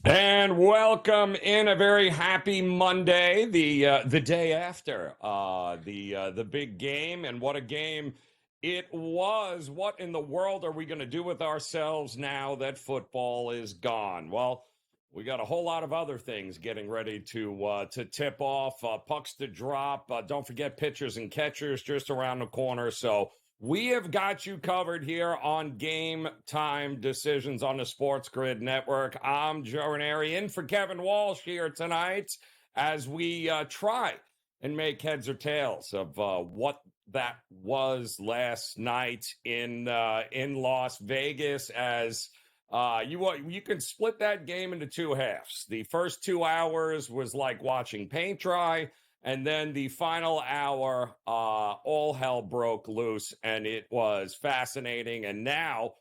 And welcome in a very happy Monday, the day after the big game, and what a game it was. What in the world are we going to do with ourselves now that football is gone? Well, we got a whole lot of other things getting ready to tip off, pucks to drop. Don't forget pitchers and catchers just around the corner. So we have got you covered here on Game Time Decisions on the SportsGrid Network. I'm Joe Raineri in for Kevin Walsh here tonight as we try and make heads or tails of what that was last night in Las Vegas. As you can split that game into two halves. The first 2 hours was like watching paint dry. And then the final hour, all hell broke loose, and it was fascinating. And now,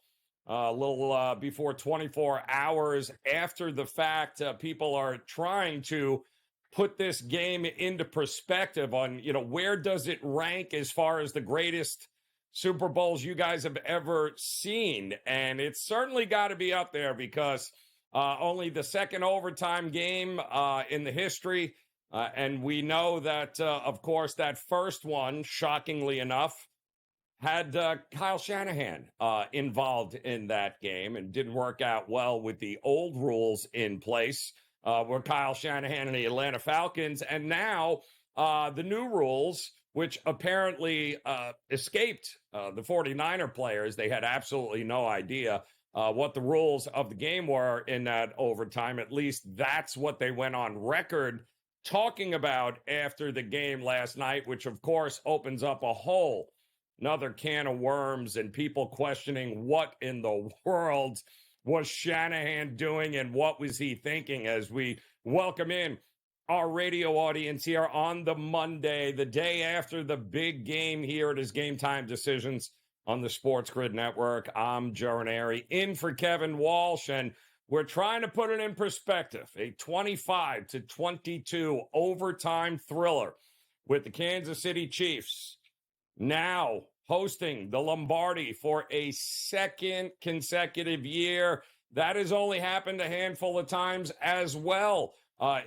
a little before 24 hours after the fact, people are trying to put this game into perspective on, where does it rank as far as the greatest Super Bowls you guys have ever seen? And it's certainly got to be up there because only the second overtime game in the history. And we know that, of course, that first one, shockingly enough, had Kyle Shanahan involved in that game and didn't work out well with the old rules in place where Kyle Shanahan and the Atlanta Falcons. And now the new rules, which apparently escaped the 49er players. They had absolutely no idea what the rules of the game were in that overtime. At least that's what they went on record talking about after the game last night, which of course opens up another can of worms and people questioning what in the world was Shanahan doing and what was he thinking, as we welcome in our radio audience here on the Monday, the day after the big game here at his Game Time Decisions on the SportsGrid Network. I'm Joe Raineri in for Kevin Walsh, and we're trying to put it in perspective. A 25-22 overtime thriller with the Kansas City Chiefs now hosting the Lombardi for a second consecutive year. That has only happened a handful of times as well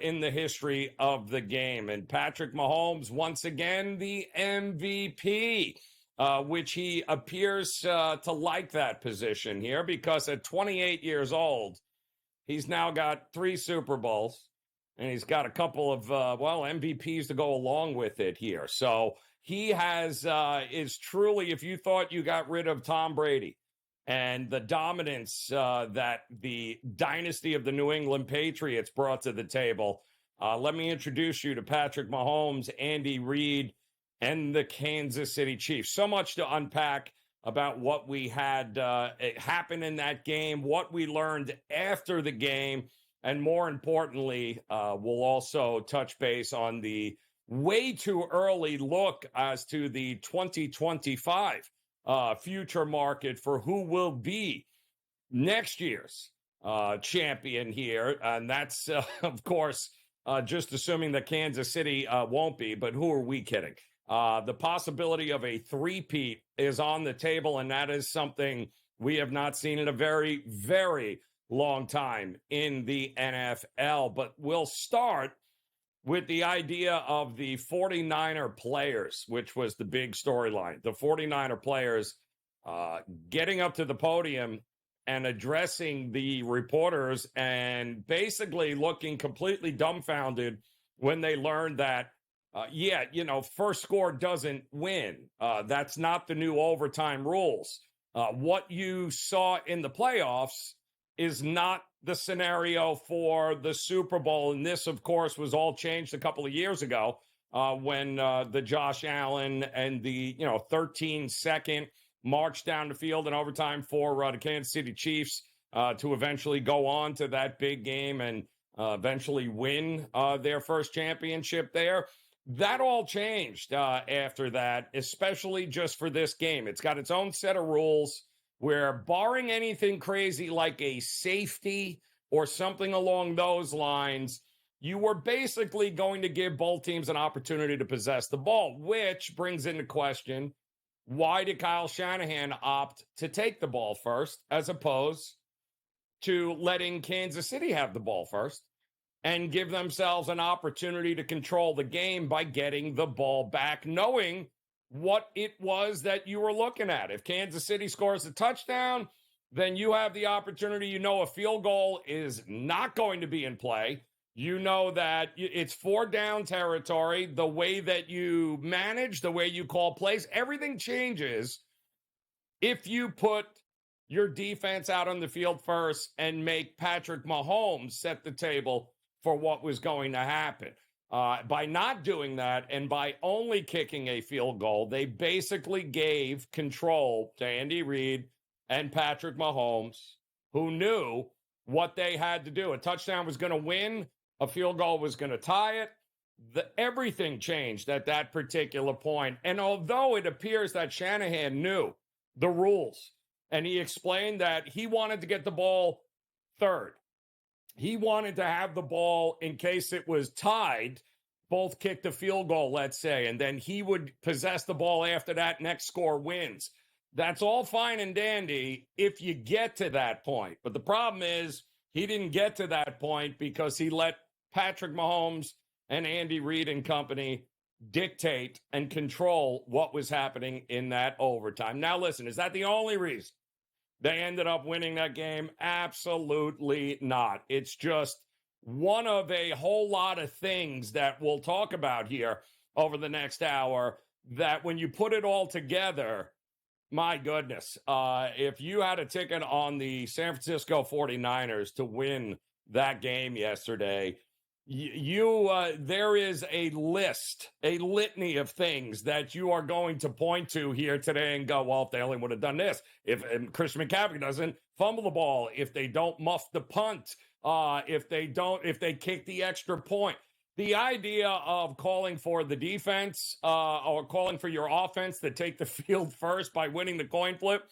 in the history of the game. And Patrick Mahomes, once again, the MVP, which he appears to like that position here because at 28 years old, he's now got 3 Super Bowls, and he's got a couple of, MVPs to go along with it here. So he is truly, if you thought you got rid of Tom Brady and the dominance that the dynasty of the New England Patriots brought to the table, let me introduce you to Patrick Mahomes, Andy Reid, and the Kansas City Chiefs. So much to unpack about what we had happen in that game, what we learned after the game, and more importantly, we'll also touch base on the way too early look as to the 2025 future market for who will be next year's champion here. And that's, of course, just assuming that Kansas City won't be, but who are we kidding? The possibility of a three-peat is on the table, and that is something we have not seen in a very, very long time in the NFL. But we'll start with the idea of the 49er players, which was the big storyline. The 49er players getting up to the podium and addressing the reporters and basically looking completely dumbfounded when they learned that first score doesn't win. That's not the new overtime rules. What you saw in the playoffs is not the scenario for the Super Bowl. And this, of course, was all changed a couple of years ago when the Josh Allen and the 13-second march down the field in overtime for the Kansas City Chiefs to eventually go on to that big game and eventually win their first championship there. That all changed after that, especially just for this game. It's got its own set of rules where, barring anything crazy like a safety or something along those lines, you were basically going to give both teams an opportunity to possess the ball, which brings into question, why did Kyle Shanahan opt to take the ball first as opposed to letting Kansas City have the ball first and give themselves an opportunity to control the game by getting the ball back, knowing what it was that you were looking at. If Kansas City scores a touchdown, then you have the opportunity. You know a field goal is not going to be in play. You know that it's 4-down territory. The way that you manage, the way you call plays, everything changes if you put your defense out on the field first and make Patrick Mahomes set the table for what was going to happen. By not doing that and by only kicking a field goal, they basically gave control to Andy Reid and Patrick Mahomes, who knew what they had to do. A touchdown was going to win. A field goal was going to tie it. Everything changed at that particular point. And although it appears that Shanahan knew the rules, and he explained that he wanted to get the ball third, he wanted to have the ball in case it was tied, both kick the field goal, let's say, and then he would possess the ball after that, next score wins. That's all fine and dandy if you get to that point. But the problem is he didn't get to that point because he let Patrick Mahomes and Andy Reid and company dictate and control what was happening in that overtime. Now, listen, is that the only reason they ended up winning that game? Absolutely not. It's just one of a whole lot of things that we'll talk about here over the next hour that when you put it all together, my goodness, if you had a ticket on the San Francisco 49ers to win that game yesterday, there is a litany of things that you are going to point to here today and go, well, if they only would have done this, if Christian McCaffrey doesn't fumble the ball, if they don't muff the punt, if they kick the extra point. The idea of calling for the defense or calling for your offense to take the field first by winning the coin flip,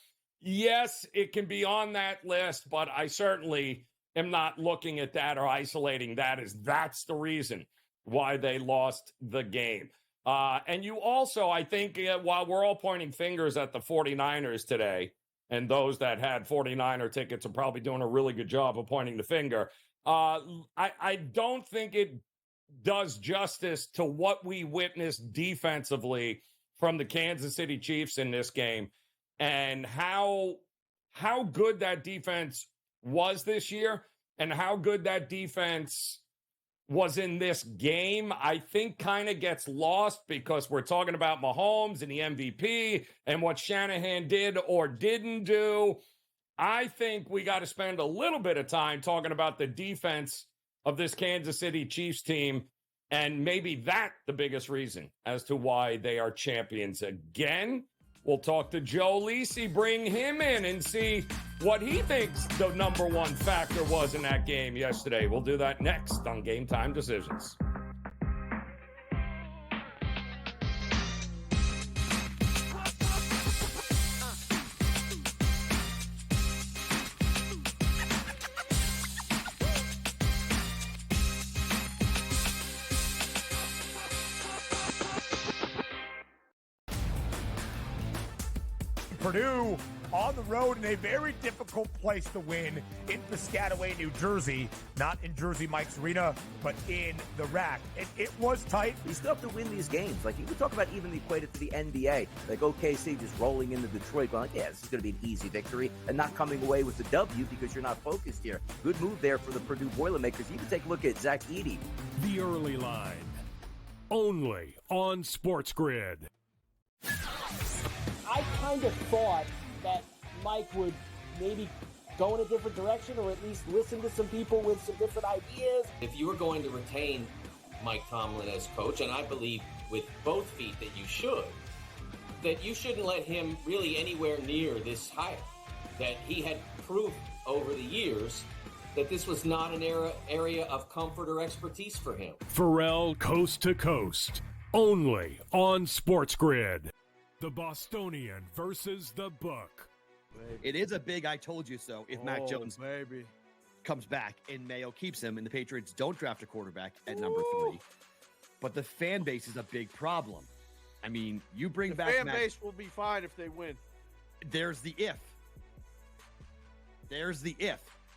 yes, it can be on that list, but I certainly am not looking at that or isolating that as that's the reason why they lost the game. And you also, I think, while we're all pointing fingers at the 49ers today, and those that had 49er tickets are probably doing a really good job of pointing the finger, I don't think it does justice to what we witnessed defensively from the Kansas City Chiefs in this game and how good that defense was this year and how good that defense was in this game. I think kind of gets lost because we're talking about Mahomes and the MVP and what Shanahan did or didn't do. I think we got to spend a little bit of time talking about the defense of this Kansas City Chiefs team, and maybe that the biggest reason as to why they are champions again. We'll talk to Joe Raineri, bring him in and see what he thinks the number one factor was in that game yesterday. We'll do that next on Game Time Decisions. Purdue on the road in a very difficult place to win in Piscataway, New Jersey. Not in Jersey Mike's Arena, but in the rack. And it was tight. You still have to win these games. Like, you can talk about even equate it to the NBA. Like OKC just rolling into Detroit, going, like, yeah, this is going to be an easy victory, and not coming away with the W because you're not focused here. Good move there for the Purdue Boilermakers. You can take a look at Zach Edey. The Early Line, only on SportsGrid. I kind of thought that Mike would maybe go in a different direction or at least listen to some people with some different ideas. If you were going to retain Mike Tomlin as coach, and I believe with both feet that you shouldn't let him really anywhere near this hire. That he had proved over the years that this was not an area of comfort or expertise for him. Pharrell Coast to Coast, only on SportsGrid. The Bostonian versus the Book. It is a big I told you so if Mac Jones comes back and Mayo keeps him and the Patriots don't draft a quarterback at number 3. But the fan base is a big problem. I mean, you bring back fan base will be fine if they win. There's the if.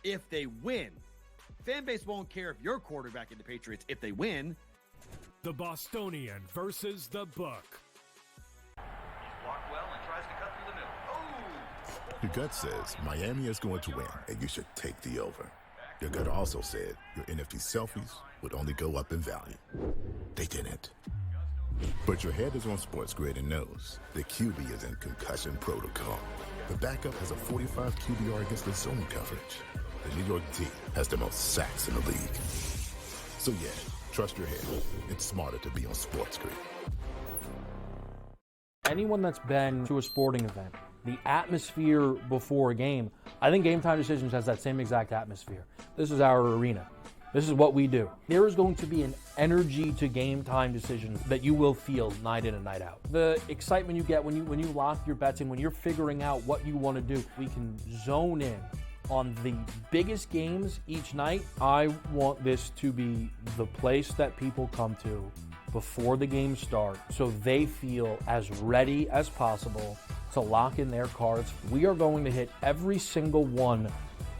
if they win. Fan base won't care if you're quarterback in the Patriots if they win. The Bostonian versus the Book. Blocked well and tries to cut through the middle. Oh! Your gut says Miami is going to win, and you should take the over. Your gut also said your NFT selfies would only go up in value. They didn't. But your head is on SportsGrid and knows the QB is in concussion protocol. The backup has a 45 QBR against the zone coverage. The New York D has the most sacks in the league. So yeah, trust your head. It's smarter to be on SportsGrid. Anyone that's been to a sporting event, the atmosphere before a game, I think GameTime Decisions has that same exact atmosphere. This is our arena. This is what we do. There is going to be an energy to GameTime Decisions that you will feel night in and night out. The excitement you get when you lock your bets in, when you're figuring out what you want to do, we can zone in on the biggest games each night. I want this to be the place that people come to before the games start so they feel as ready as possible to lock in their cards. We are going to hit every single one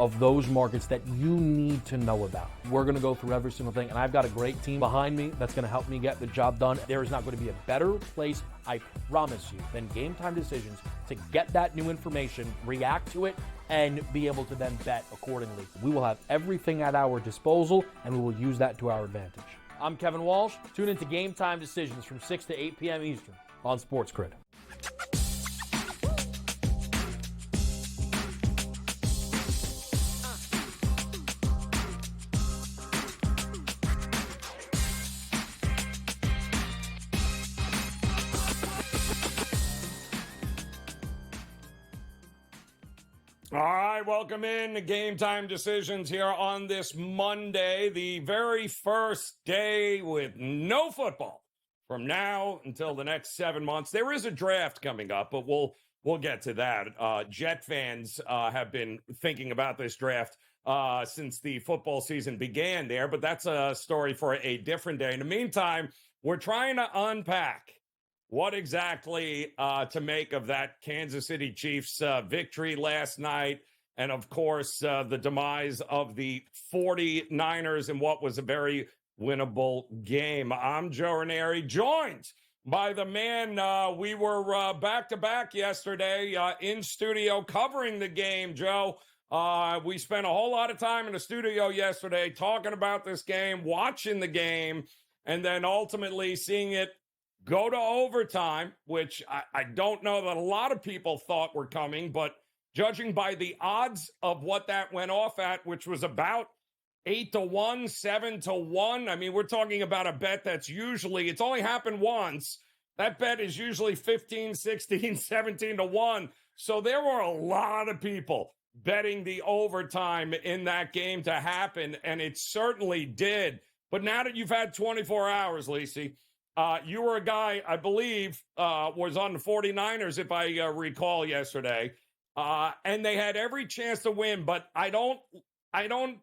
of those markets that you need to know about. We're going to go through every single thing, and I've got a great team behind me that's going to help me get the job done. There is not going to be a better place, I promise you, than GameTime Decisions to get that new information, react to it, and be able to then bet accordingly. We will have everything at our disposal, and we will use that to our advantage. I'm Kevin Walsh. Tune into GameTime Decisions from 6 to 8 p.m. Eastern on SportsGrid. All right, welcome in to Game Time Decisions here on this Monday, the very first day with no football from now until the next 7 months. There is a draft coming up, but we'll get to that. Jet fans have been thinking about this draft since the football season began there, but that's a story for a different day. In the meantime, we're trying to unpack what exactly to make of that Kansas City Chiefs victory last night, and of course, the demise of the 49ers in what was a very winnable game. I'm Joe Raineri, joined by the man we were back-to-back yesterday in studio covering the game, Joe. We spent a whole lot of time in the studio yesterday talking about this game, watching the game, and then ultimately seeing it go to overtime, which I don't know that a lot of people thought were coming, but judging by the odds of what that went off at, which was about 8-1, 7-1, I mean, we're talking about a bet that's usually, it's only happened once. That bet is usually 15, 16, 17-1. So there were a lot of people betting the overtime in that game to happen, and it certainly did. But now that you've had 24 hours, Lisi, you were a guy, I believe, was on the 49ers, if I recall yesterday, and they had every chance to win. But I don't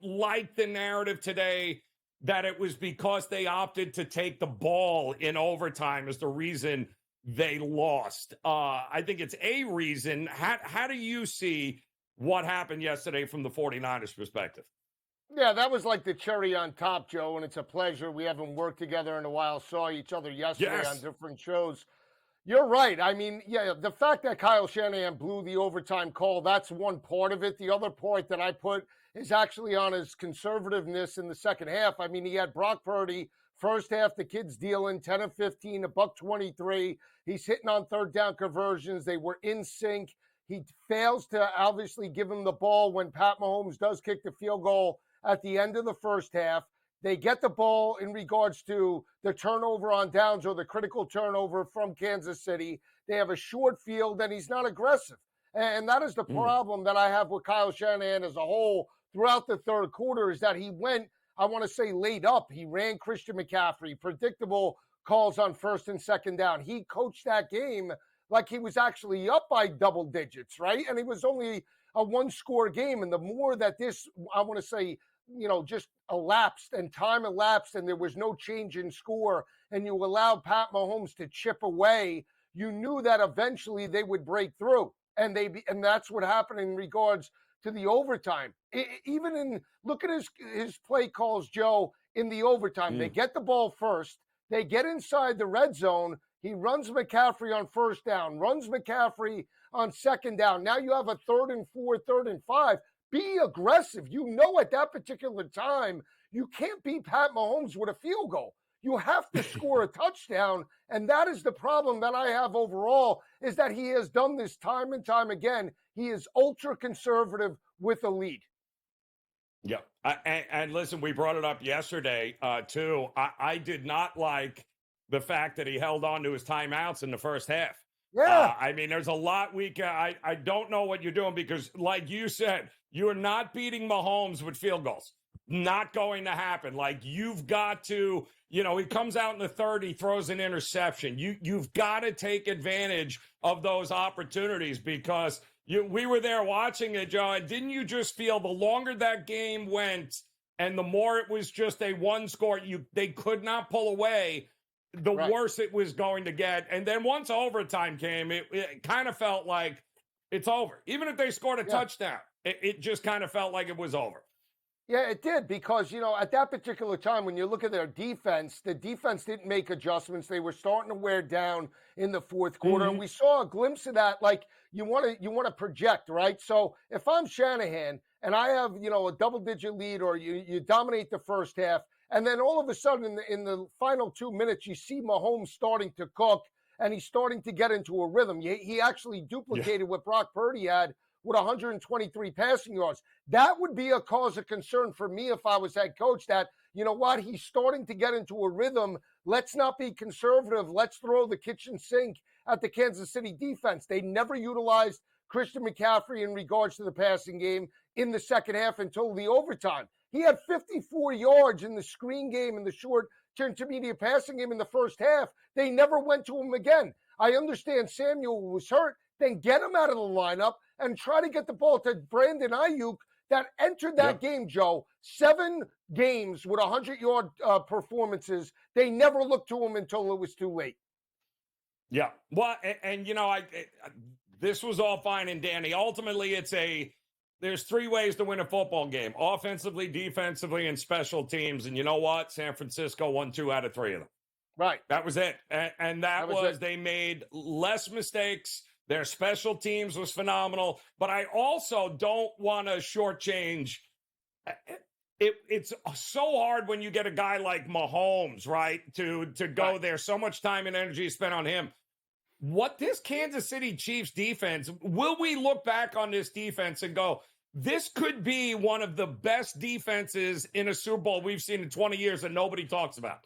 like the narrative today that it was because they opted to take the ball in overtime as the reason they lost. I think it's a reason. How do you see what happened yesterday from the 49ers perspective? Yeah, that was like the cherry on top, Joe, and it's a pleasure. We haven't worked together in a while, saw each other yesterday on different shows. You're right. I mean, yeah, the fact that Kyle Shanahan blew the overtime call, that's one part of it. The other part that I put is actually on his conservativeness in the second half. I mean, he had Brock Purdy, first half, the kid's dealing, 10 of 15, $123. He's hitting on third down conversions. They were in sync. He fails to obviously give him the ball when Pat Mahomes does kick the field goal at the end of the first half. They get the ball in regards to the turnover on downs or the critical turnover from Kansas City. They have a short field, and he's not aggressive. And that is the problem that I have with Kyle Shanahan as a whole throughout the third quarter, is that he went, I want to say, laid up. He ran Christian McCaffrey, predictable calls on first and second down. He coached that game like he was actually up by double digits, right? And it was only a one-score game. And the more that this, I want to say, just elapsed and time elapsed and there was no change in score and you allowed Pat Mahomes to chip away, you knew that eventually they would break through. And that's what happened in regards to the overtime. Even in look at his play calls, Joe, in the overtime. They get the ball first. They get inside the red zone. He runs McCaffrey on first down, runs McCaffrey on second down. Now you have a 3rd and 4, 3rd and 5. Be aggressive. You know at that particular time, you can't beat Pat Mahomes with a field goal. You have to score a touchdown, and that is the problem that I have overall, is that he has done this time and time again. He is ultra-conservative with a lead. Yeah, and listen, we brought it up yesterday, too. I did not like the fact that he held on to his timeouts in the first half. Yeah. I mean, there's a lot I don't know what you're doing because, like you said, you're not beating Mahomes with field goals. Not going to happen. Like, you've got to, he comes out in the third, he throws an interception. You've got to take advantage of those opportunities because we were there watching it, Joe, and didn't you just feel the longer that game went and the more it was just a one score, they could not pull away, the worse it was going to get. And then once overtime came, it kind of felt like it's over. Even if they scored a touchdown, it just kind of felt like it was over. Yeah, it did because, at that particular time, when you look at their defense, the defense didn't make adjustments. They were starting to wear down in the fourth quarter. And we saw a glimpse of that. Like, you want to project, right? So if I'm Shanahan and I have, a double-digit lead or you dominate the first half, and then all of a sudden in the final 2 minutes, you see Mahomes starting to cook and he's starting to get into a rhythm. He actually duplicated what Brock Purdy had with 123 passing yards. That would be a cause of concern for me if I was head coach, that, he's starting to get into a rhythm. Let's not be conservative. Let's throw the kitchen sink at the Kansas City defense. They never utilized Christian McCaffrey in regards to the passing game in the second half until the overtime. He had 54 yards in the screen game in the short to intermediate passing game in the first half. They never went to him again. I understand Samuel was hurt. Then get him out of the lineup and try to get the ball to Brandon Ayuk that entered that game, Joe. 7 games with 100-yard performances. They never looked to him until it was too late. Yeah. Well, and this was all fine and dandy. Ultimately, there's 3 ways to win a football game: offensively, defensively, and special teams. And you know what? San Francisco won 2 out of 3 of them. Right. That was it. And that was they made less mistakes. Their special teams was phenomenal. But I also don't want to shortchange. It's so hard when you get a guy like Mahomes, right, to go there. So much time and energy spent on him. What this Kansas City Chiefs defense, will we look back on this defense and go, this could be one of the best defenses in a Super Bowl we've seen in 20 years that nobody talks about?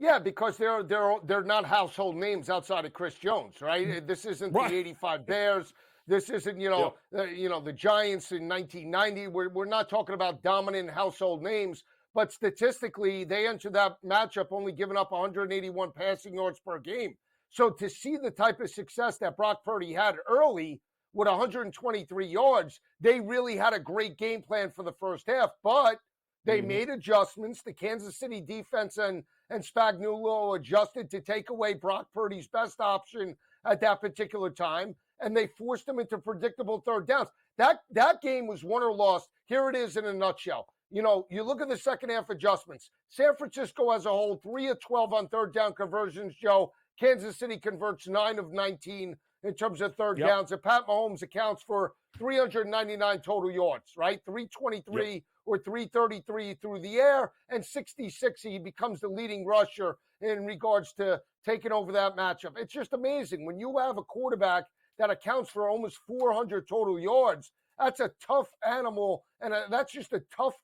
Yeah, because they're not household names outside of Chris Jones, right? This isn't the '85 Bears. This isn't the Giants in 1990. We're not talking about dominant household names, but statistically, they entered that matchup only giving up 181 passing yards per game. So to see the type of success that Brock Purdy had early with 123 yards, they really had a great game plan for the first half, but they made adjustments. The Kansas City defense and Spagnuolo adjusted to take away Brock Purdy's best option at that particular time, and they forced him into predictable third downs. That game was won or lost. Here it is in a nutshell. You look at the second half adjustments. San Francisco as a whole, 3 of 12 on third down conversions, Joe. Kansas City converts 9 of 19 in terms of third downs. And Pat Mahomes accounts for 399 total yards, right? 323 or 333 through the air, and 66. He becomes the leading rusher in regards to taking over that matchup. It's just amazing. When you have a quarterback that accounts for almost 400 total yards, that's a tough animal, and that's just a tough,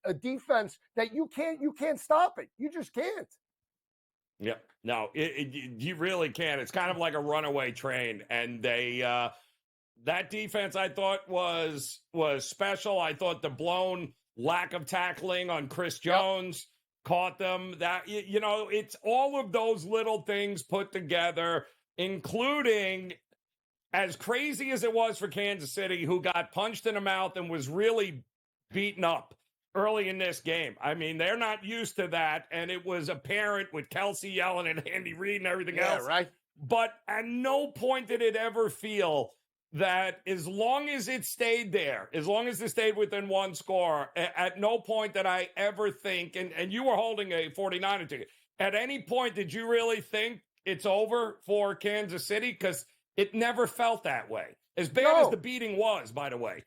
a defense that you can't stop it. You just can't. Yeah, no, you really can't. It's kind of like a runaway train, and that defense I thought was special. I thought the blown lack of tackling on Chris Jones caught them. That it's all of those little things put together, including, as crazy as it was for Kansas City, who got punched in the mouth and was really beaten up early in this game. I mean, they're not used to that, and it was apparent with Kelsey yelling and Andy Reid and everything else. Right. But at no point did it ever feel that as long as it stayed there, as long as it stayed within one score, at no point did I ever think, and you were holding a 49er ticket, at any point did you really think it's over for Kansas City? Because it never felt that way. As bad as the beating was, by the way.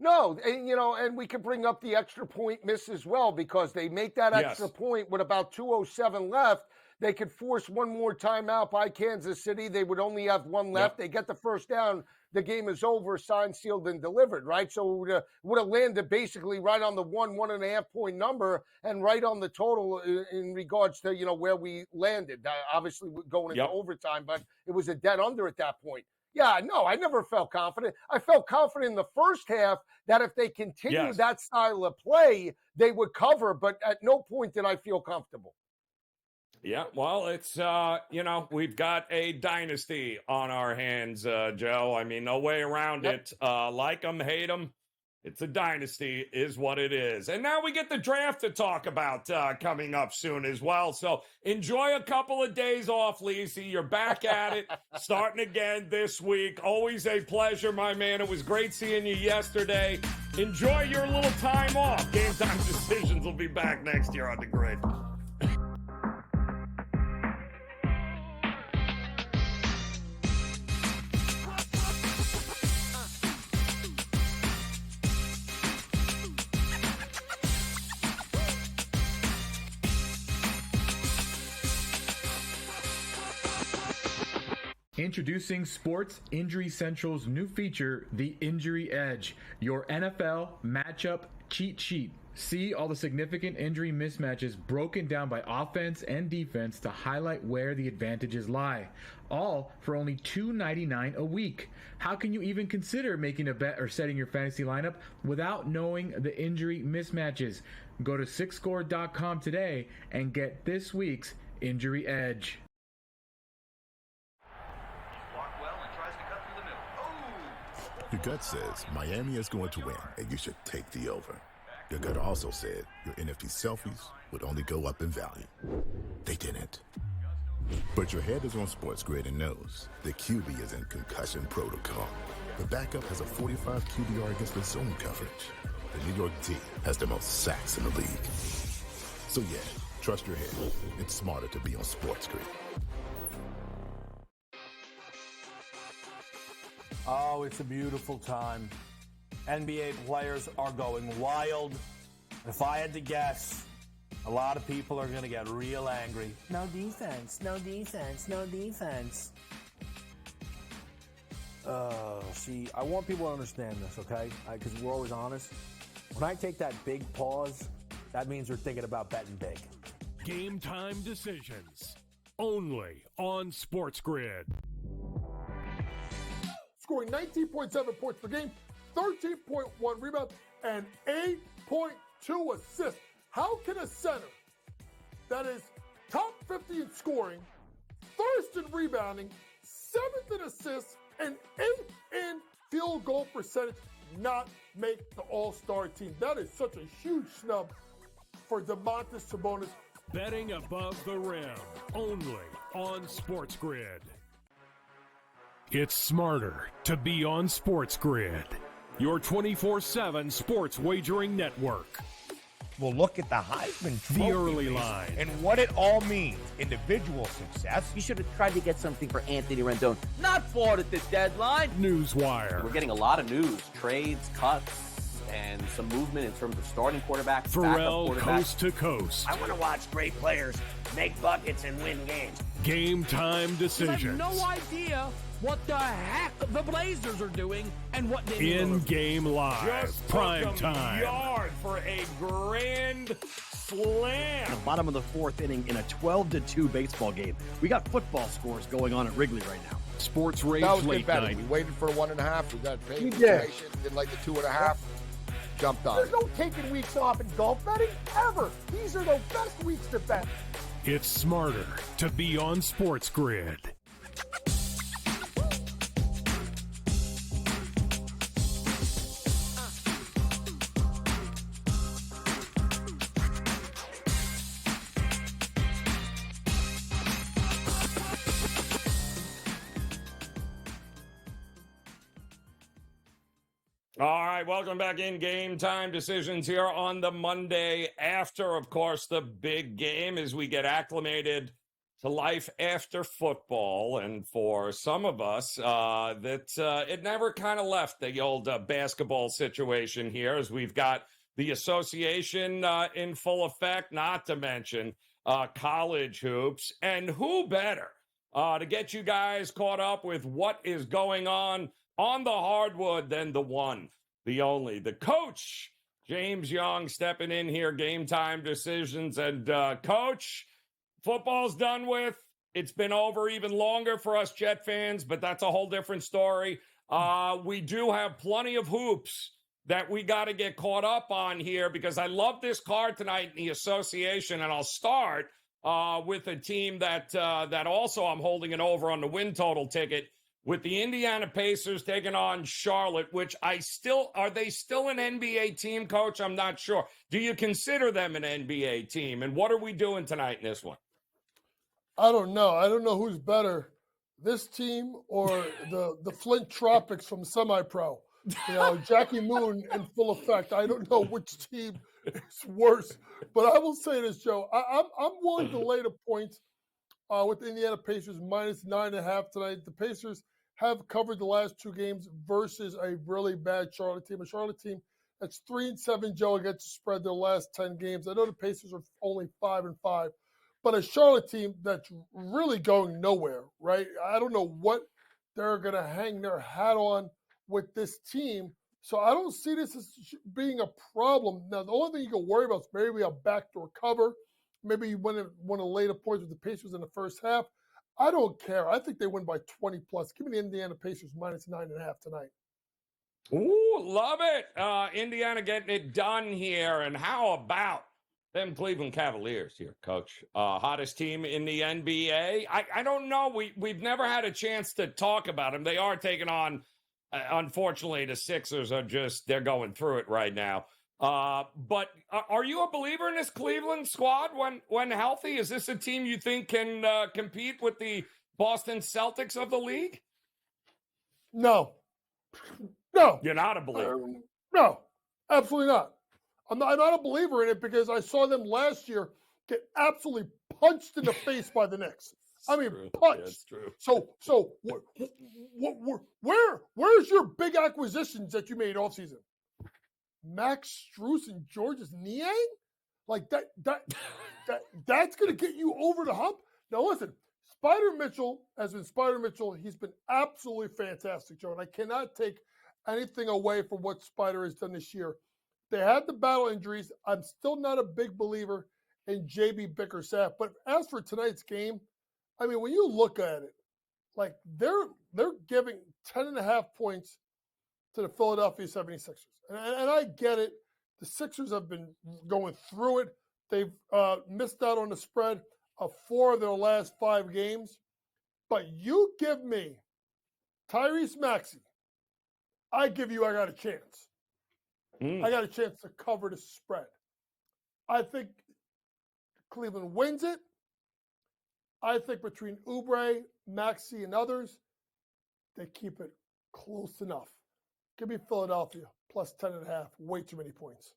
No, and we could bring up the extra point miss as well, because they make that extra point with about 2:07 left. They could force one more timeout by Kansas City. They would only have one left. They get the first down. The game is over, signed, sealed, and delivered, right? So it would have landed basically right on the 1.5 point number and right on the total in regards to, where we landed. Obviously, going into overtime, but it was a dead under at that point. Yeah, no, I never felt confident. I felt confident in the first half that if they continued that style of play, they would cover, but at no point did I feel comfortable. Yeah, well, it's, we've got a dynasty on our hands, Joe. I mean, no way around it. Like them, hate them. It's a dynasty is what it is. And now we get the draft to talk about coming up soon as well. So enjoy a couple of days off, Lisi. You're back at it, starting again this week. Always a pleasure, my man. It was great seeing you yesterday. Enjoy your little time off. Game Time Decisions will be back next year on the grid. Introducing Sports Injury Central's new feature, The Injury Edge, your NFL matchup cheat sheet. See all the significant injury mismatches broken down by offense and defense to highlight where the advantages lie. All for only $2.99 a week. How can you even consider making a bet or setting your fantasy lineup without knowing the injury mismatches? Go to sixscore.com today and get this week's Injury Edge. Your gut says Miami is going to win, and you should take the over. Your gut also said your NFT selfies would only go up in value. They didn't. But your head is on SportsGrid and knows the QB is in concussion protocol. The backup has a 45 QBR against the zone coverage. The New York D has the most sacks in the league. So yeah, trust your head. It's smarter to be on SportsGrid. Oh, it's a beautiful time. NBA players are going wild. If I had to guess, a lot of people are going to get real angry. No defense, no defense, no defense. See, I want people to understand this, okay? Because we're always honest. When I take that big pause, that means we're thinking about betting big. Game Time Decisions, only on SportsGrid. Scoring 19.7 points per game, 13.1 rebounds, and 8.2 assists. How can a center that is top 50 in scoring, first in rebounding, 7th in assists, and 8th in field goal percentage not make the All-Star team? That is such a huge snub for Domantas Sabonis. Betting above the rim, only on SportsGrid. It's smarter to be on SportsGrid, your 24/7 sports wagering network. We'll look at the Heisman Trophy The early race line. and what it all means. Individual success. You should have tried to get something for Anthony Rendon. Not bought at the deadline. Newswire. We're getting a lot of news, trades, cuts, and some movement in terms of starting quarterbacks, Pharrell backup quarterbacks. Coast to Coast. I want to watch great players make buckets and win games. Game Time Decisions. I have no idea what the heck the Blazers are doing and what they In-game live. Just Prime took 'em time. yard for a grand slam. The bottom of the fourth inning in a 12-2 baseball game. We got football scores going on at Wrigley right now. Sports Rage That was Late good Night. betting. We waited for 1.5. We got paid We information. Did like the 2.5. Jumped on There's it. no taking weeks off in golf betting ever. These are the best weeks to bet. It's smarter to be on SportsGrid. All right, welcome back in Game Time Decisions here on the Monday after, of course, the big game as we get acclimated to life after football. And for some of us, it never kind of left the old basketball situation here as we've got the association in full effect, not to mention college hoops. And who better to get you guys caught up with what is going on the hardwood than the one, the only, the coach, James Young, stepping in here, Game Time Decisions. And Coach, football's done with. It's been over even longer for us Jet fans, but that's a whole different story. We do have plenty of hoops that we got to get caught up on here because I love this card tonight in the association, and I'll start with a team that also I'm holding an over on the win total ticket with the Indiana Pacers taking on Charlotte, which are they still an NBA team, Coach? I'm not sure. Do you consider them an NBA team? And what are we doing tonight in this one? I don't know. I don't know who's better, this team or the Flint Tropics from Semi-Pro. Jackie Moon in full effect. I don't know which team is worse. But I will say this, Joe. I'm willing to lay the points with the Indiana Pacers minus 9.5 tonight. The Pacers have covered the last two games versus a really bad Charlotte team. A Charlotte team that's 3-7, Joe, against the spread their last 10 games. I know the Pacers are only 5-5, but a Charlotte team that's really going nowhere, right? I don't know what they're going to hang their hat on with this team. So I don't see this as being a problem. Now, the only thing you can worry about is maybe a backdoor cover. Maybe you want to lay the points with the Pacers in the first half. I don't care. I think they win by 20 plus. Give me the Indiana Pacers minus 9.5 tonight. Ooh, love it. Indiana getting it done here. And how about them Cleveland Cavaliers here, Coach? Hottest team in the NBA. I don't know. We've never had a chance to talk about them. They are taking on, unfortunately, the Sixers are they're going through it right now. But are you a believer in this Cleveland squad when healthy? Is this a team you think can compete with the Boston Celtics of the league? No. You're not a believer? No, absolutely not. I'm not a believer in it because I saw them last year get absolutely punched in the face by the Knicks. I mean, punched. That's true. So where's your big acquisitions that you made all season? Max Strus and Georges Niang? Like that's going to get you over the hump? Now listen, Spider Mitchell has been Spider Mitchell. He's been absolutely fantastic, Joe, and I cannot take anything away from what Spider has done this year. They had the battle injuries. I'm still not a big believer in JB Bickerstaff, but as for tonight's game, I mean, when you look at it, like they're giving 10.5 points to the Philadelphia 76ers. And I get it. The Sixers have been going through it. They've missed out on the spread of 4 of their last 5 games. But you give me Tyrese Maxey, I got a chance. I got a chance to cover the spread. I think Cleveland wins it. I think between Oubre, Maxey, and others, they keep it close enough. Give me Philadelphia plus 10.5. Way too many points.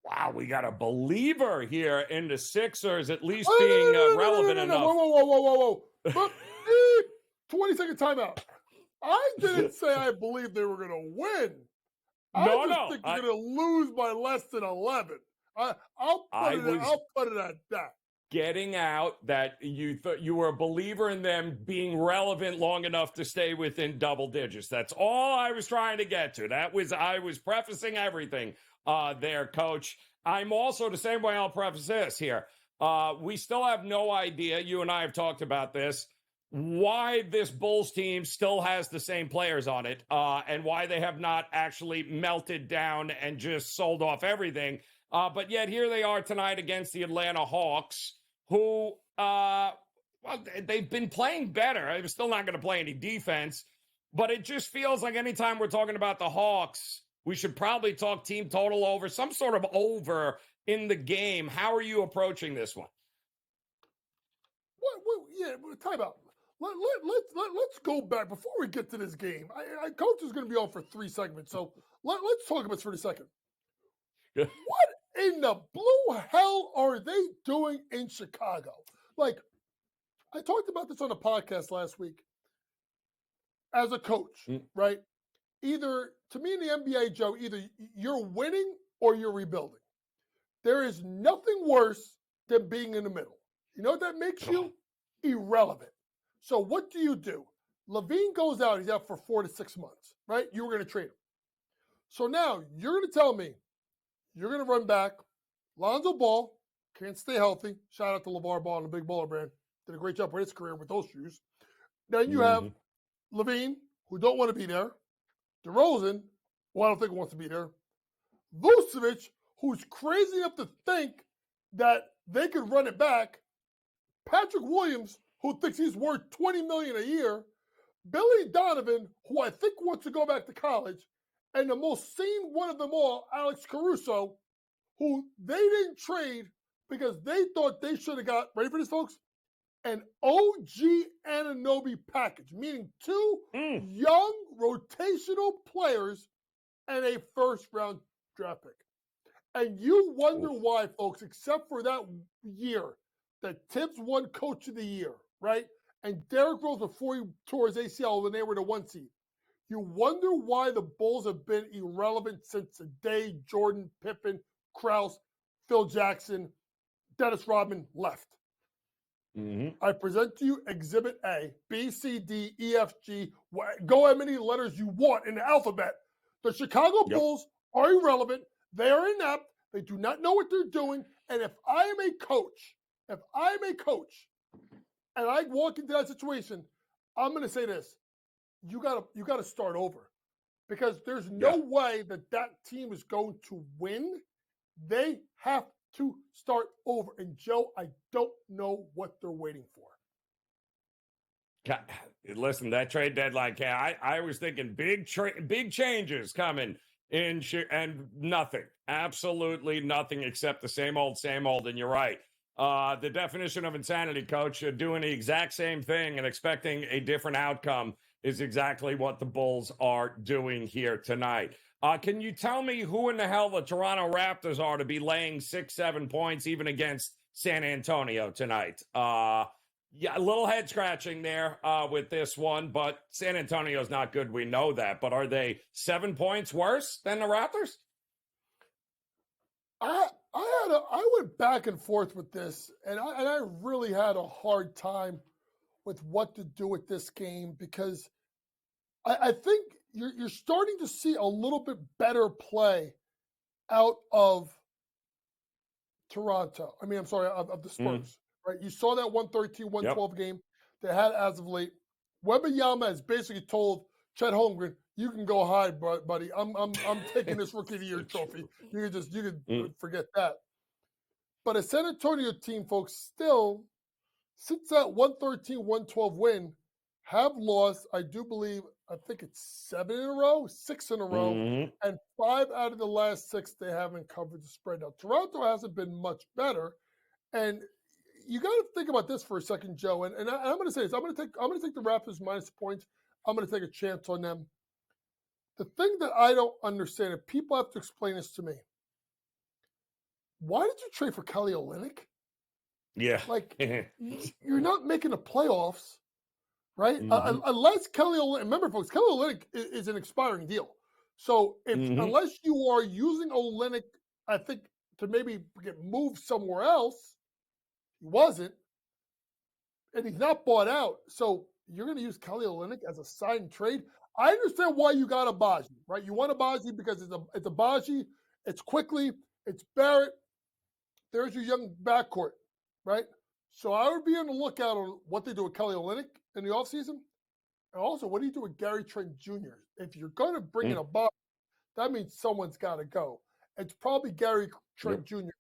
Wow, we got a believer here in the Sixers, at least being relevant enough. Whoa. 20-second timeout. I didn't say I believe they were going to win. I just think they're going to lose by less than 11. I'll put it at that. Getting out that you were a believer in them being relevant long enough to stay within double digits. That's all I was trying to get to. I was prefacing everything there, Coach. I'm also the same way I'll preface this here. We still have no idea. You and I have talked about this. Why this Bulls team still has the same players on it and why they have not actually melted down and just sold off everything. But yet here they are tonight against the Atlanta Hawks, who, they've been playing better. I'm still not going to play any defense, but it just feels like anytime we're talking about the Hawks, we should probably talk team total over, some sort of over in the game. How are you approaching this one? Yeah, time out. let's go back before we get to this game. Coach is going to be on for 3 segments, so let's talk about this for a second. What in the blue hell are they doing in Chicago? Like, I talked about this on a podcast last week. As a coach, right? Either, to me in the NBA, Joe, either you're winning or you're rebuilding. There is nothing worse than being in the middle. You know what that makes you? Irrelevant. So what do? Levine goes out. He's out for 4 to 6 months, right? You were going to trade him. So now you're going to tell me you're going to run back. Lonzo Ball can't stay healthy. Shout out to LeVar Ball and the Big Baller Brand. Did a great job for his career with those shoes. Then you have Levine, who don't want to be there. DeRozan, who I don't think wants to be there. Vucevic, who's crazy enough to think that they could run it back. Patrick Williams, who thinks he's worth $20 million a year. Billy Donovan, who I think wants to go back to college. And the most sane one of them all, Alex Caruso, who they didn't trade because they thought they should have got, ready for this, folks? An OG Anunoby package, meaning 2 young rotational players and a first-round draft pick. And you wonder why, folks, except for that year that Tibbs won Coach of the Year, right? And Derrick Rose before he tore his ACL when they were the 1 seed. You wonder why the Bulls have been irrelevant since the day Jordan, Pippen, Krause, Phil Jackson, Dennis Rodman left. I present to you Exhibit A, B, C, D, E, F, G. Go how many letters you want in the alphabet. The Chicago Bulls are irrelevant. They are inept. They do not know what they're doing. And if I am a coach, and I walk into that situation, I'm going to say this: you got to start over, because there's no way that team is going to win. They have to start over. And Joe, I don't know what they're waiting for. Listen, that trade deadline, I was thinking big changes coming in, and nothing, absolutely nothing except the same old. And you're right. The definition of insanity, Coach, doing the exact same thing and expecting a different outcome is exactly what the Bulls are doing here tonight. Can you tell me who in the hell the Toronto Raptors are to be laying 6-7 points even against San Antonio tonight? Yeah, a little head scratching there with this one, but San Antonio's not good. We know that. But are they 7 points worse than the Raptors? I went back and forth with this, and I really had a hard time with what to do with this game, because I think you're starting to see a little bit better play out of Toronto. I mean, I'm sorry, of the Spurs, right? You saw that 113-112 game they had as of late. Wembanyama has basically told Chet Holmgren, "You can go hide, buddy. I'm taking this Rookie of the Year trophy. You can forget that." But a San Antonio team, folks, still, since that 113-112 win, have lost, I do believe, I think it's 6 in a row, and 5 out of the last 6 they haven't covered the spread. Now, Toronto hasn't been much better, and you got to think about this for a second, Joe. And I'm going to say this: I'm going to take the Raptors minus points. I'm going to take a chance on them. The thing that I don't understand, and people have to explain this to me: why did you trade for Kelly Olynyk? Yeah, like you're not making the playoffs. Right? Unless Kelly Olynyk, remember, folks, Kelly Olynyk is an expiring deal. So unless you are using Olynyk, I think, to maybe get moved somewhere else, he wasn't, and he's not bought out. So you're going to use Kelly Olynyk as a sign and trade. I understand why you got Abaji, right? You want Abaji because it's Abaji, it's quickly, it's Barrett. There's your young backcourt, right? So I would be on the lookout on what they do with Kelly Olynyk in the offseason. And also, what do you do with Gary Trent Jr.? If you're going to bring in a box, that means someone's got to go. It's probably Gary Trent Jr.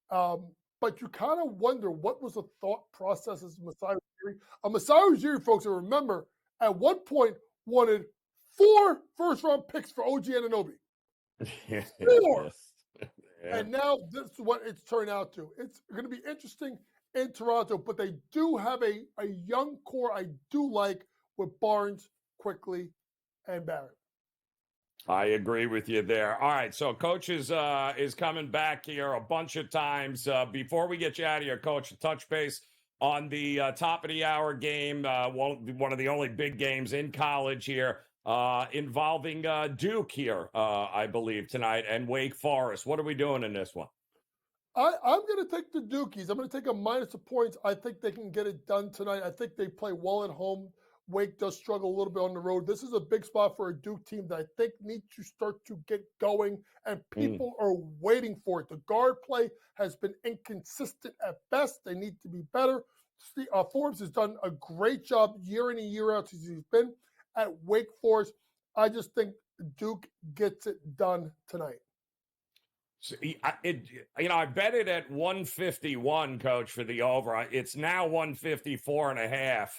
But you kind of wonder what was the thought process of Masai Ujiri. Masai Ujiri, folks, remember, at one point wanted 4 first-round picks for OG Anunoby. 4! And now this is what it's turned out to. It's going to be interesting in Toronto, but they do have a young core I do like with Barnes, Quickly, and Barrett. I agree with you there. All right, so Coach is coming back here a bunch of times. Before we get you out of here, Coach, touch base on the top of the hour game, one of the only big games in college here, involving Duke here, I believe, tonight, and Wake Forest. What are we doing in this one? I'm going to take the Dukies. I'm going to take a minus of points. I think they can get it done tonight. I think they play well at home. Wake does struggle a little bit on the road. This is a big spot for a Duke team that I think needs to start to get going, and people are waiting for it. The guard play has been inconsistent at best. They need to be better. Forbes has done a great job year in and year out since he's been at Wake Forest. I just think Duke gets it done tonight. So, I bet it at 151, Coach, for the over. It's now 154.5.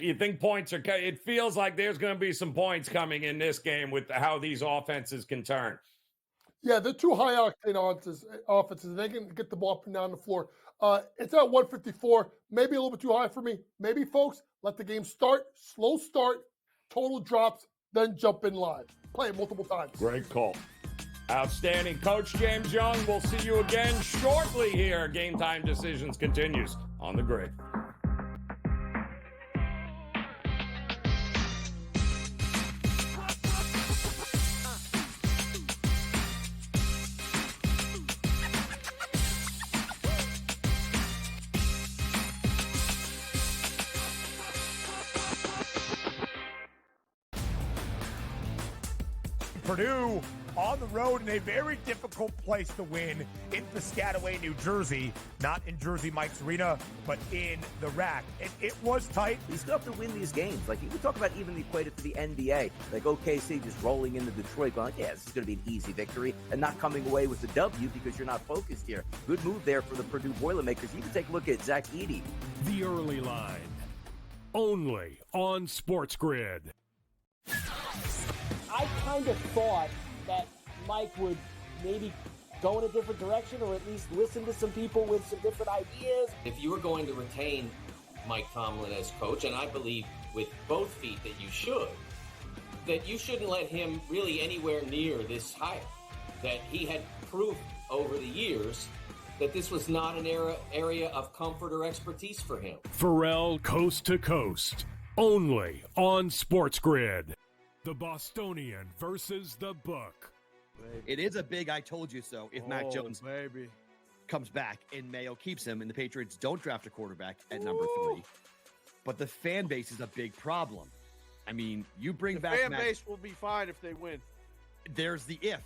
You think points are? It feels like there's going to be some points coming in this game with how these offenses can turn. Yeah, they're two high octane offenses. They can get the ball up and down the floor. It's at 154, maybe a little bit too high for me. Maybe, folks, let the game start, slow start, total drops, then jump in live. Play it multiple times. Great call. Outstanding. Coach James Young, we'll see you again shortly here. Game Time Decisions continues on the grid. Purdue on the road in a very difficult place to win in Piscataway, New Jersey. Not in Jersey Mike's Arena, but in the rack. And it was tight. You still have to win these games. Like, you can talk about even equate it to the NBA. Like OKC just rolling into Detroit going, yeah, this is going to be an easy victory, and not coming away with the W because you're not focused here. Good move there for the Purdue Boilermakers. You can take a look at Zach Edey. The early line. Only on SportsGrid. I kind of thought that Mike would maybe go in a different direction, or at least listen to some people with some different ideas. If you were going to retain Mike Tomlin as coach, and I believe with both feet that you shouldn't let him really anywhere near this hire. That he had proved over the years that this was not an area of comfort or expertise for him. Pharrell Coast to Coast. Only on SportsGrid. The Bostonian versus the Book. It is a big I told you so if Mac Jones comes back and Mayo keeps him and the Patriots don't draft a quarterback at number 3. But the fan base is a big problem. I mean, you bring back fan base will be fine if they win. There's the if.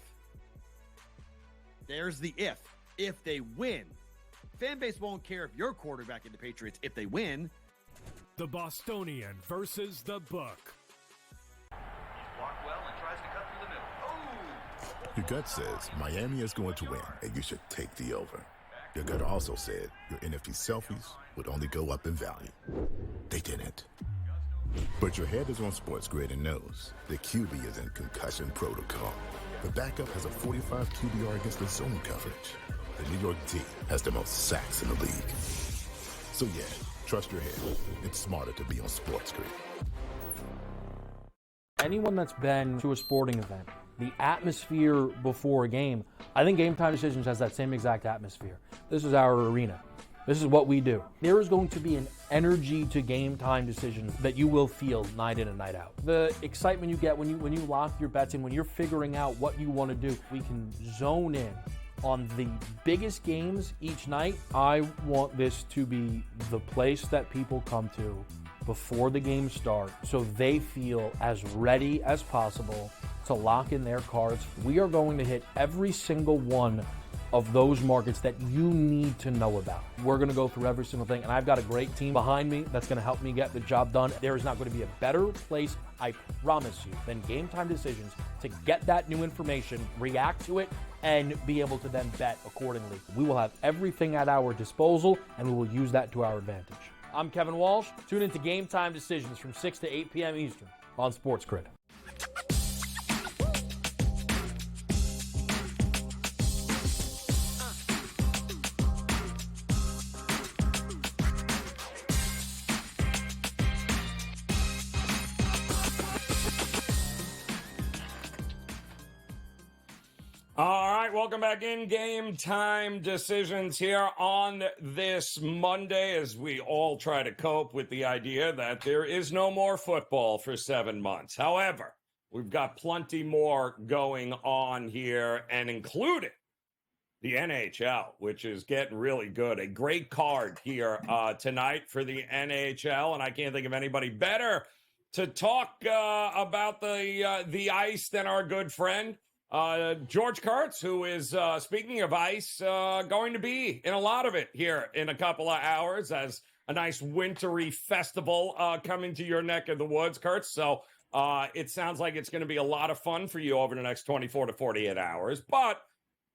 There's the if. If they win, fan base won't care if you're quarterback in the Patriots if they win. The Bostonian versus the Book. Blocked well and tries to cut through the middle. Oh! Your gut says Miami is going to win, and you should take the over. Your gut also said your NFT selfies would only go up in value. They didn't. But your head is on SportsGrid and knows the QB is in concussion protocol. The backup has a 45 QBR against the zone coverage. The New York D has the most sacks in the league. So yeah, trust your head. It's smarter to be on SportsGrid. Anyone that's been to a sporting event, the atmosphere before a game, I think Game Time Decisions has that same exact atmosphere. This is our arena. This is what we do. There is going to be an energy to Game Time Decisions that you will feel night in and night out. The excitement you get when you lock your bets in, when you're figuring out what you want to do, we can zone in on the biggest games each night. I want this to be the place that people come to before the games start so they feel as ready as possible to lock in their cards. We are going to hit every single one of those markets that you need to know about. We're going to go through every single thing, and I've got a great team behind me that's going to help me get the job done. There is not going to be a better place, I promise you, than Game Time Decisions to get that new information, react to it, and be able to then bet accordingly. We will have everything at our disposal, and we will use that to our advantage. I'm Kevin Walsh. Tune into Game Time Decisions from 6 to 8 p.m. Eastern on SportsGrid. All right, welcome back in. Game Time Decisions here on this Monday as we all try to cope with the idea that there is no more football for 7 months. However, we've got plenty more going on here, and including the NHL, which is getting really good. A great card here tonight for the NHL, and I can't think of anybody better to talk about the ice than our good friend, George Kurtz, who is, speaking of ice, going to be in a lot of it here in a couple of hours as a nice wintry festival coming to your neck of the woods, Kurtz. So it sounds like it's going to be a lot of fun for you over the next 24 to 48 hours. But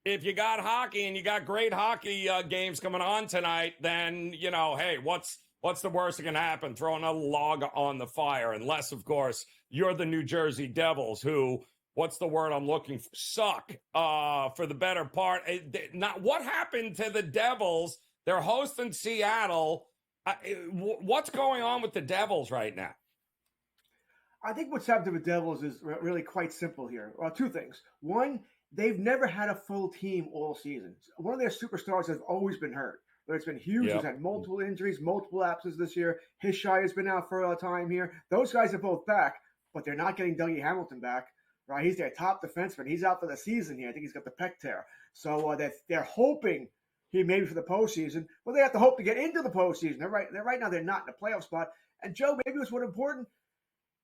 if you got hockey and you got great hockey games coming on tonight, then, you know, hey, what's the worst that can happen? Throw another log on the fire. Unless, of course, you're the New Jersey Devils who, what's the word I'm looking for? Suck for the better part. Not what happened to the Devils? They're hosting Seattle. What's going on with the Devils right now? I think what's happened to the Devils is really quite simple here. Well, two things. One, they've never had a full team all season. One of their superstars has always been hurt. Whether it's been Hughes, who's had multiple injuries, multiple absences this year. Hischier has been out for a time here. Those guys are both back, but they're not getting Dougie Hamilton back. Right? He's their top defenseman. He's out for the season here. I think he's got the pec tear. So they're hoping he maybe for the postseason, but they have to hope to get into the postseason. Right now they're not in the playoff spot. And Joe, maybe what's what important,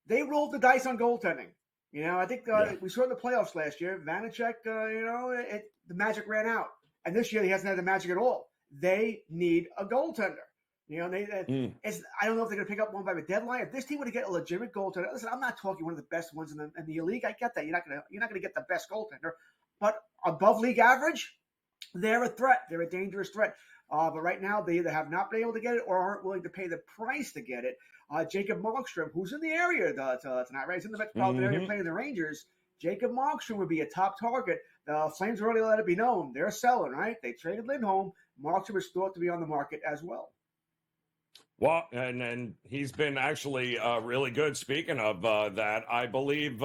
they rolled the dice on goaltending. You know, I think we saw in the playoffs last year, Vanacek, the magic ran out. And this year he hasn't had the magic at all. They need a goaltender. You know, I don't know if they're going to pick up one by the deadline. If this team were to get a legitimate goaltender, listen, I'm not talking one of the best ones in the league. I get that. You're not going to get the best goaltender. But above league average, they're a threat. They're a dangerous threat. But right now, they either have not been able to get it or aren't willing to pay the price to get it. Jacob Markstrom, who's in the area tonight, right? He's in the metropolitan area playing the Rangers. Jacob Markstrom would be a top target. The Flames already let it be known. They're selling, right? They traded Lindholm. Markstrom is thought to be on the market as well. Well, and he's been actually really good. Speaking of that, I believe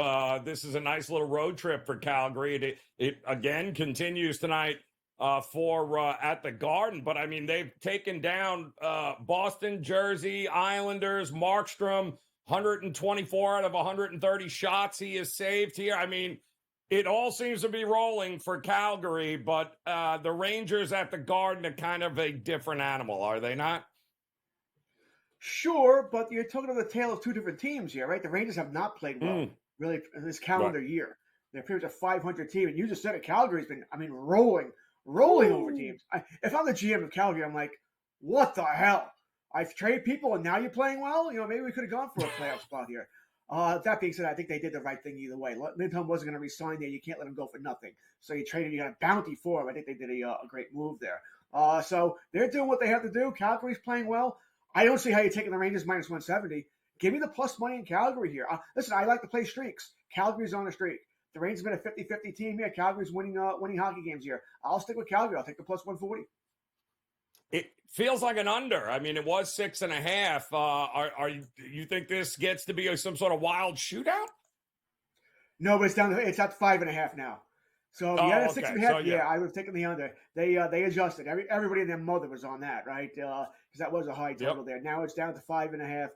this is a nice little road trip for Calgary. It again continues tonight for at the Garden. But, I mean, they've taken down Boston, Jersey, Islanders, Markstrom, 124 out of 130 shots he has saved here. I mean, it all seems to be rolling for Calgary, but the Rangers at the Garden are kind of a different animal, are they not? Sure, but you're talking about the tale of two different teams here, right? The Rangers have not played well, really, in this calendar year. They're pretty much a 500 team, and you just said it. Calgary's been, rolling over teams. If I'm the GM of Calgary, I'm like, what the hell? I've traded people, and now you're playing well? You know, maybe we could have gone for a playoff spot here. That being said, I think they did the right thing either way. Lindholm wasn't going to resign there. You can't let him go for nothing. So you traded, you got a bounty for him. I think they did a great move there. So they're doing what they have to do. Calgary's playing well. I don't see how you're taking the Rangers minus 170. Give me the plus money in Calgary here. Listen, I like to play streaks. Calgary's on a streak. The Rangers have been a 50-50 team here. Calgary's winning hockey games here. I'll stick with Calgary. I'll take the plus 140. It feels like an under. I mean, it was 6.5. You think this gets to be some sort of wild shootout? No, but it's at 5.5 now. So at 6.5, so, I would have taken the under. They adjusted. Everybody and their mother was on that, right? Because that was a high total there. Now it's down to 5.5,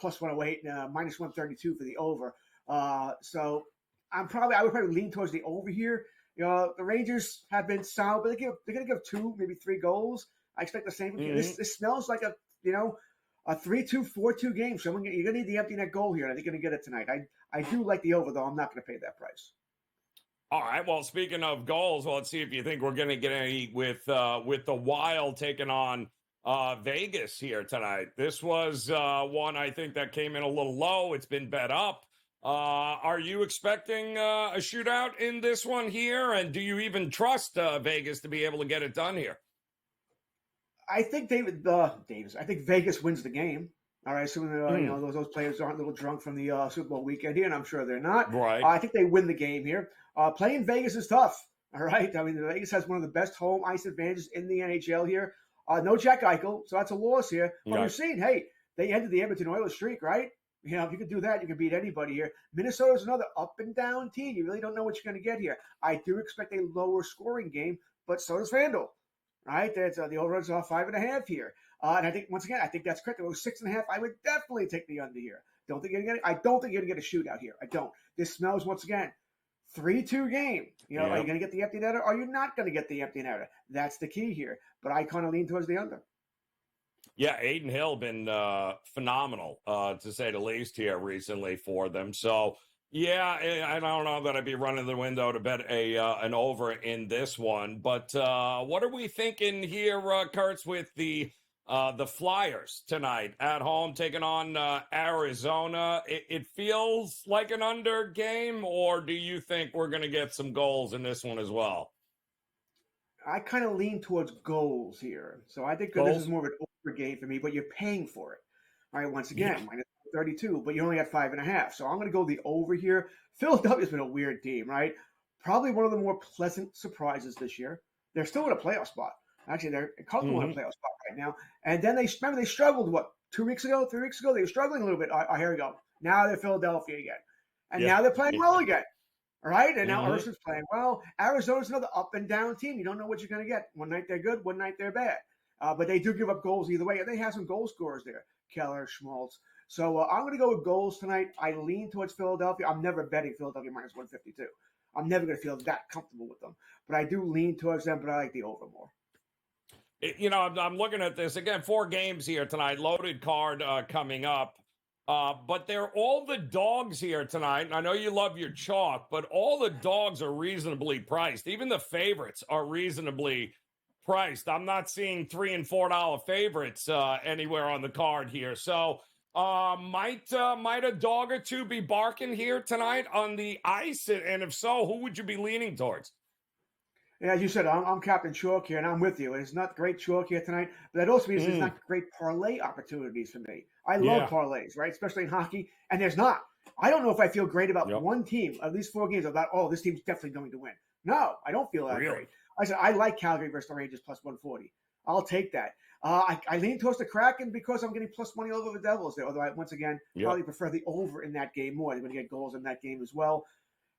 plus 108, minus 132 for the over. So I would probably lean towards the over here. You know, the Rangers have been solid, but they're going to give 2, maybe 3 goals. I expect the same. This smells like a 3-2, 4-2 game. So you're going to need the empty net goal here, and I think you're going to get it tonight. I do like the over, though. I'm not going to pay that price. All right. Well, speaking of goals, let's see if you think we're going to get any with the Wild taking on Vegas here tonight. This was one I think that came in a little low. It's been bet up. Are you expecting a shootout in this one here? And do you even trust Vegas to be able to get it done here? I think I think Vegas wins the game. All right, so those players aren't a little drunk from the Super Bowl weekend here, and I'm sure they're not. Right. I think they win the game here. Playing Vegas is tough. All right, I mean, Vegas has one of the best home ice advantages in the NHL here. No Jack Eichel, so that's a loss here. But we've seen, hey, they ended the Edmonton Oilers streak, right? You know, if you can do that, you can beat anybody here. Minnesota's another up and down team. You really don't know what you're going to get here. I do expect a lower scoring game, but so does FanDuel, right? That's the over-runs off 5.5 here. And I think, once again, I think that's correct. It was 6.5. I would definitely take the under here. I don't think you're going to get a shootout here. I don't. This smells, once again, 3-2 game. You know, are you going to get the empty netter? Or are you not going to get the empty netter? That's the key here. But I kind of lean towards the under. Yeah, Aiden Hill been phenomenal, to say the least, here recently for them. So, yeah, I don't know that I'd be running the window to bet an over in this one. But what are we thinking here, Kurtz, with the Flyers tonight at home taking on Arizona? It feels like an under game, or do you think we're going to get some goals in this one as well? I kind of lean towards goals here. So I think this is more of an over game for me, but you're paying for it. All right, once again, minus 32, but you only got 5.5. So I'm going to go the over here. Philadelphia's been a weird team, right? Probably one of the more pleasant surprises this year. They're still in a playoff spot. Actually, they're comfortable in a playoff spot right now. And then they struggled, 2 weeks ago, 3 weeks ago? They were struggling a little bit. Here we go. Now they're Philadelphia again. And now they're playing well again. All right, and now Urson's playing well. Arizona's another up and down team. You don't know what you're going to get. One night they're good, one night they're bad. But they do give up goals either way. And they have some goal scorers there, Keller, Schmaltz. So I'm going to go with goals tonight. I lean towards Philadelphia. I'm never betting Philadelphia minus 152. I'm never going to feel that comfortable with them. But I do lean towards them, but I like the over more. You know, I'm looking at this. Again, 4 games here tonight. Loaded card coming up. But they're all the dogs here tonight. And I know you love your chalk, but all the dogs are reasonably priced. Even the favorites are reasonably priced. I'm not seeing $3 and $4 favorites anywhere on the card here. So might a dog or two be barking here tonight on the ice? And if so, who would you be leaning towards? Yeah, as you said, I'm Captain Chalk here, and I'm with you. It's not great chalk here tonight, but that also means there's not great parlay opportunities for me. I love parlays, right? Especially in hockey, and there's not. I don't know if I feel great about one team, at least 4 games, about, this team's definitely going to win. No, I don't feel that great. I said, I like Calgary versus the Rangers plus 140. I'll take that. I lean towards the Kraken because I'm getting plus money over the Devils there, although I, once again, probably prefer the over in that game more. They're going to get goals in that game as well.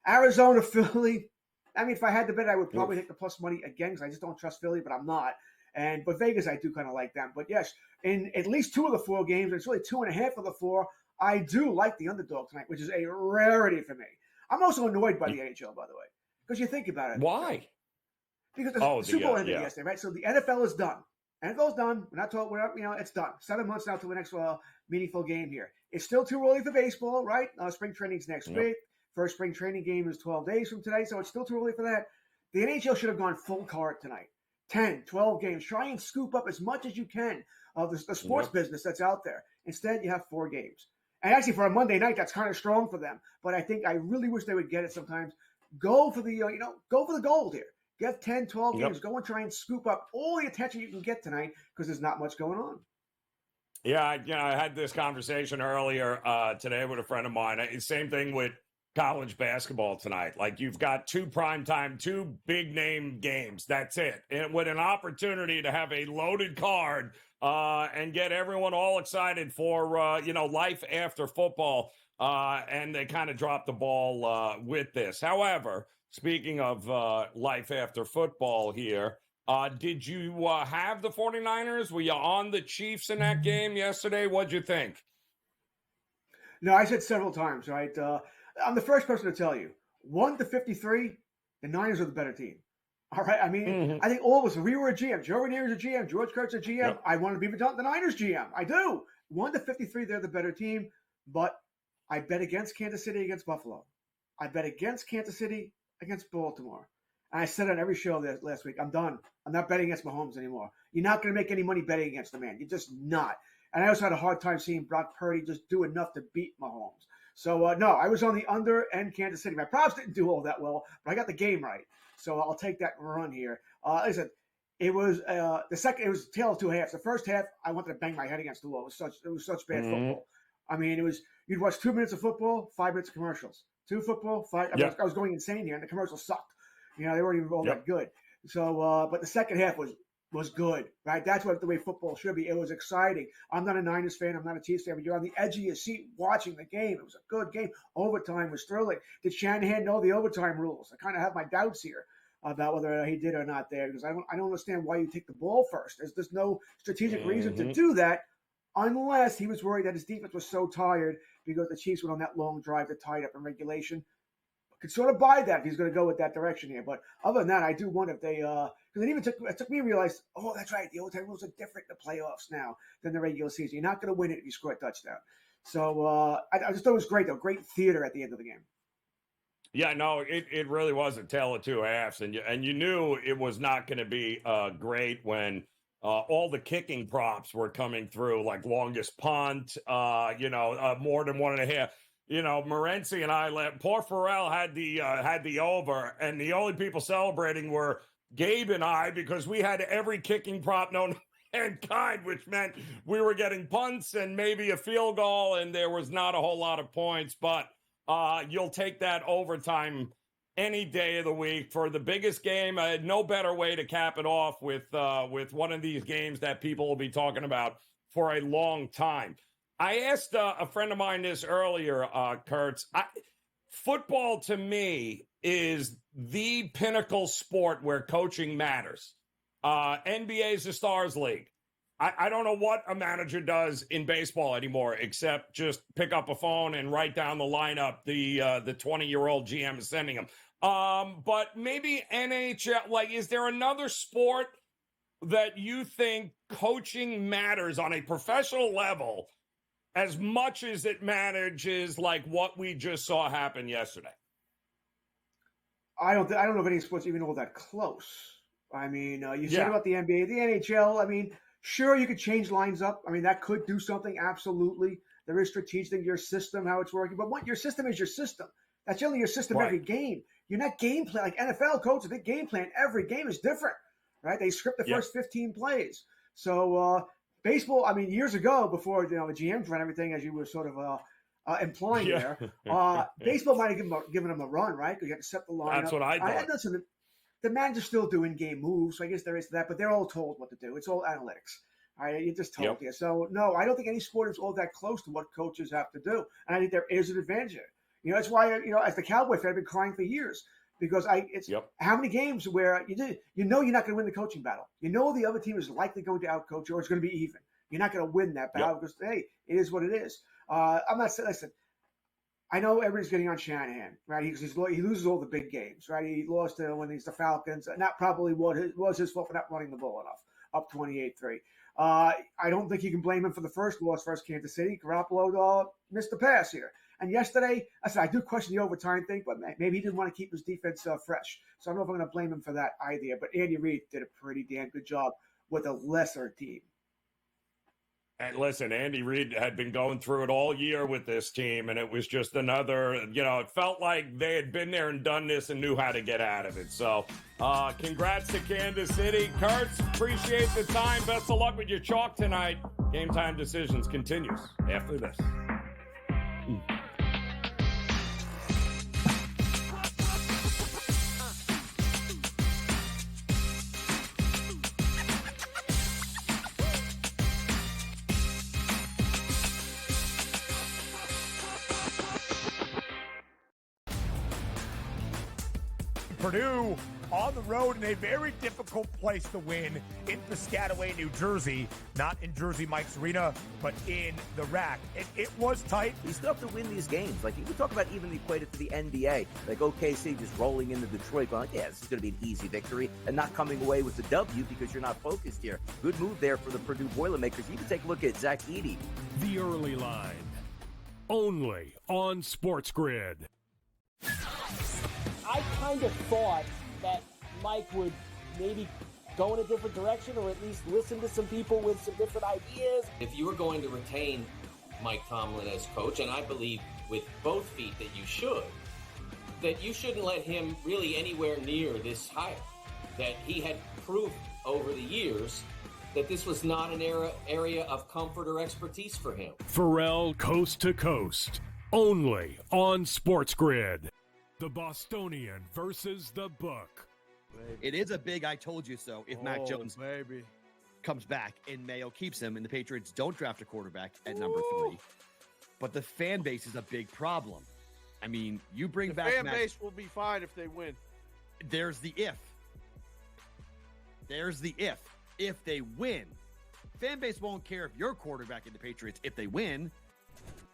Arizona, Philly. I mean, if I had to bet, I would probably take the plus money again because I just don't trust Philly, but I'm not. But Vegas, I do kind of like them. But yes, in at least 2 of the 4 games, it's really 2.5 of the 4, I do like the underdog tonight, which is a rarity for me. I'm also annoyed by the NHL, by the way, because you think about it. Why? Because the Super Bowl ended yesterday, right? So the NFL is done. NFL's done. We're not talking. It's done. 7 months now to the next meaningful game here. It's still too early for baseball, right? Spring training's next week. First spring training game is 12 days from today, so it's still too early for that. The NHL should have gone full card tonight. 10, 12 games. Try and scoop up as much as you can of the sports business that's out there. Instead, you have 4 games. And actually, for a Monday night, that's kind of strong for them. But I really wish they would get it sometimes. Go for the go for the gold here. Get 10, 12 games. Go and try and scoop up all the attention you can get tonight because there's not much going on. Yeah, I had this conversation earlier today with a friend of mine. Same thing with college basketball tonight. Like, you've got 2 primetime, 2 big name games. That's it. And with an opportunity to have a loaded card and get everyone all excited for, life after football. And they kind of dropped the ball with this. However, speaking of life after football here, did you have the 49ers? Were you on the Chiefs in that game yesterday? What'd you think? No, I said several times, right? I'm the first person to tell you, 1-53, the Niners are the better team. All right. I mean, I think all of us, we were a GM. Joe Raineri is a GM. George Kurtz is a GM. I want to be the Niners GM. I do. 1-53, they're the better team. But I bet against Kansas City against Buffalo. I bet against Kansas City against Baltimore. And I said on every show last week, I'm done. I'm not betting against Mahomes anymore. You're not going to make any money betting against the man. You're just not. And I also had a hard time seeing Brock Purdy just do enough to beat Mahomes. So, no, I was on the under and Kansas City. My props didn't do all that well, but I got the game right. So I'll take that run here. Listen, it was it was a tale of 2 halves. The first half, I wanted to bang my head against the wall. It was such bad football. I mean, you'd watch 2 minutes of football, 5 minutes of commercials. 2 football, 5. I was going insane here, and the commercials sucked. They weren't even all that good. So, but the second half was was good, right? That's what the way football should be. It was exciting. I'm not a Niners fan. I'm not a Chiefs fan, but you're on the edge of your seat watching the game. It was a good game. Overtime was thrilling. Did Shanahan know the overtime rules? I kind of have my doubts here about whether he did or not there, because I don't understand why you take the ball first. There's no strategic reason to do that unless he was worried that his defense was so tired because the Chiefs went on that long drive that tied up in regulation. Could sort of buy that if he's going to go with that direction here. But other than that, I do wonder if they, because it took me to realize, oh, that's right, the overtime rules are different in the playoffs now than the regular season. You're not going to win it if you score a touchdown. So I just thought it was great, though. Great theater at the end of the game. Yeah, no, it really was a tale of two halves, and you knew it was not going to be great when all the kicking props were coming through, like longest punt, more than 1.5. Morency and I poor Pharrell had the over, and the only people celebrating were Gabe and I, because we had every kicking prop known to mankind, which meant we were getting punts and maybe a field goal, and there was not a whole lot of points. But you'll take that overtime any day of the week for the biggest game. No better way to cap it off with one of these games that people will be talking about for a long time. I asked a friend of mine this earlier, Kurtz. Football to me is the pinnacle sport where coaching matters. NBA is the Stars League. I don't know what a manager does in baseball anymore except just pick up a phone and write down the lineup the 20-year-old GM is sending him. But maybe NHL, is there another sport that you think coaching matters on a professional level as much as it manages like what we just saw happen yesterday? I don't know if any sports even all that close. I mean, you said about the NBA, the NHL. I mean, sure, you could change lines up. I mean, that could do something. Absolutely, there is strategic in your system, how it's working. But what your system is your system. That's only your system every game. You're not game plan like NFL coaches. They game plan. Every game is different, right? They script the first 15 plays. So. Baseball, I mean, years ago, before the GMs ran everything, as you were sort of implying there, baseball might have given them a run, right? Because you have to set the lineup. That's what I thought. Listen, the manager's still doing game moves, so I guess there is that, but they're all told what to do. It's all analytics. All right, you're just told here. So, no, I don't think any sport is all that close to what coaches have to do. And I think there is an advantage there. That's why, as the Cowboy fan, I've been crying for years. Because how many games where you're not going to win the coaching battle. You know the other team is likely going to outcoach you, or it's going to be even. You're not going to win that battle because, hey, it is what it is. I'm not saying, listen, I know everybody's getting on Shanahan, right? He loses all the big games, right? He lost when he's the Falcons. Not probably was his fault for not running the ball enough, up 28-3. I don't think you can blame him for the first loss versus Kansas City. Garoppolo missed the pass here. And yesterday, I do question the overtime thing, but maybe he didn't want to keep his defense fresh. So I don't know if I'm going to blame him for that either. But Andy Reid did a pretty damn good job with a lesser team. And listen, Andy Reid had been going through it all year with this team, and it was just another, it felt like they had been there and done this and knew how to get out of it. So congrats to Kansas City. Kurtz, appreciate the time. Best of luck with your chalk tonight. Game Time Decisions continues after this. Purdue on the road in a very difficult place to win in Piscataway, New Jersey. Not in Jersey Mike's Arena, but in the rack. It was tight. You still have to win these games. Like, you can talk about evenly equated to the NBA. Like OKC just rolling into Detroit going, this is going to be an easy victory, and not coming away with the W because you're not focused here. Good move there for the Purdue Boilermakers. You can take a look at Zach Edey. The Early Line. Only on SportsGrid. I kind of thought that Mike would maybe go in a different direction, or at least listen to some people with some different ideas. If you were going to retain Mike Tomlin as coach, and I believe with both feet that you shouldn't let him really anywhere near this hire. That he had proved over the years that this was not an area of comfort or expertise for him. Pharrell Coast to Coast. Only on SportsGrid. The Bostonian versus the Book. It is a big I told you so if Mac Jones comes back and Mayo keeps him and the Patriots don't draft a quarterback at number 3. But the fan base is a big problem. I mean, you bring the back fan base will be fine if they win. There's the if. There's the if. If they win, fan base won't care if you're quarterback in the Patriots if they win.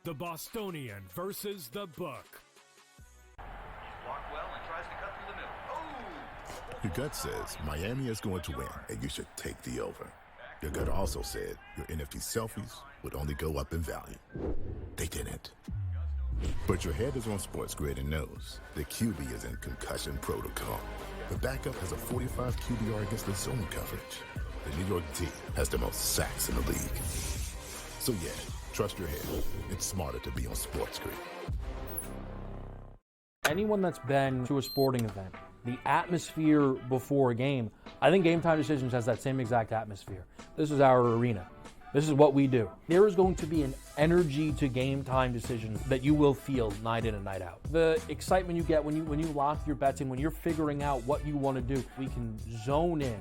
The Bostonian versus the Book. Blocked well and tries to cut through the middle. Oh! Your gut says Miami is going to win, and you should take the over. Your gut also said your NFT selfies would only go up in value. They didn't. But your head is on SportsGrid and knows the QB is in concussion protocol. The backup has a 45 QBR against the zone coverage. The New York team has the most sacks in the league. So yeah, trust your head. It's smarter to be on SportsGrid. Anyone that's been to a sporting event, the atmosphere before a game, I think GameTime Decisions has that same exact atmosphere. This is our arena. This is what we do. There is going to be an energy to GameTime Decisions that you will feel night in and night out. The excitement you get when you lock your bets in, when you're figuring out what you want to do, we can zone in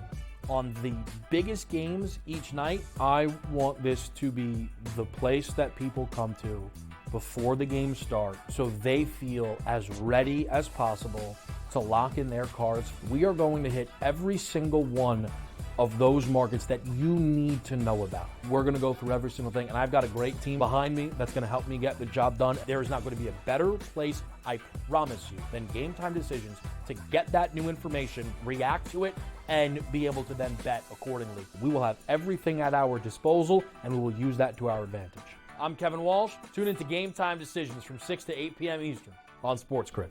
on the biggest games each night. I want this to be the place that people come to before the game starts so they feel as ready as possible to lock in their cards. We are going to hit every single one of those markets that you need to know about. We're gonna go through every single thing, and I've got a great team behind me that's gonna help me get the job done. There is not gonna be a better place, I promise you, than GameTime Decisions to get that new information, react to it, and be able to then bet accordingly. We will have everything at our disposal, and we will use that to our advantage. I'm Kevin Walsh. Tune into GameTime Decisions from 6 to 8 p.m. Eastern on SportsGrid.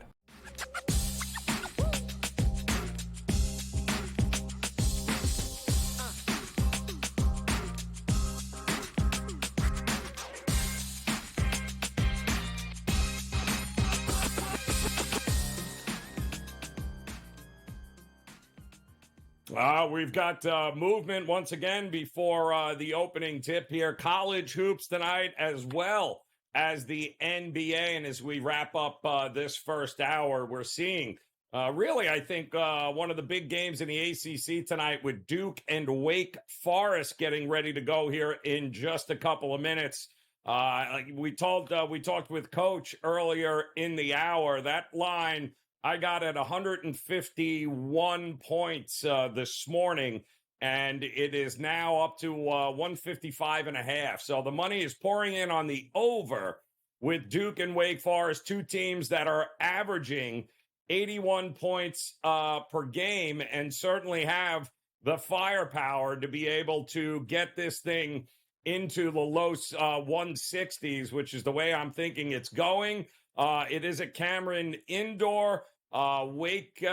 We've got movement once again before the opening tip here. College hoops tonight as well as the NBA. And as we wrap up this first hour, we're seeing really, I think, one of the big games in the ACC tonight with Duke and Wake Forest getting ready to go here in just a couple of minutes. We talked with Coach earlier in the hour. That line I got at 151 points this morning, and it is now up to 155.5. So the money is pouring in on the over with Duke and Wake Forest, two teams that are averaging 81 points per game and certainly have the firepower to be able to get this thing into the low 160s, which is the way I'm thinking it's going. It is at Cameron Indoor. Wake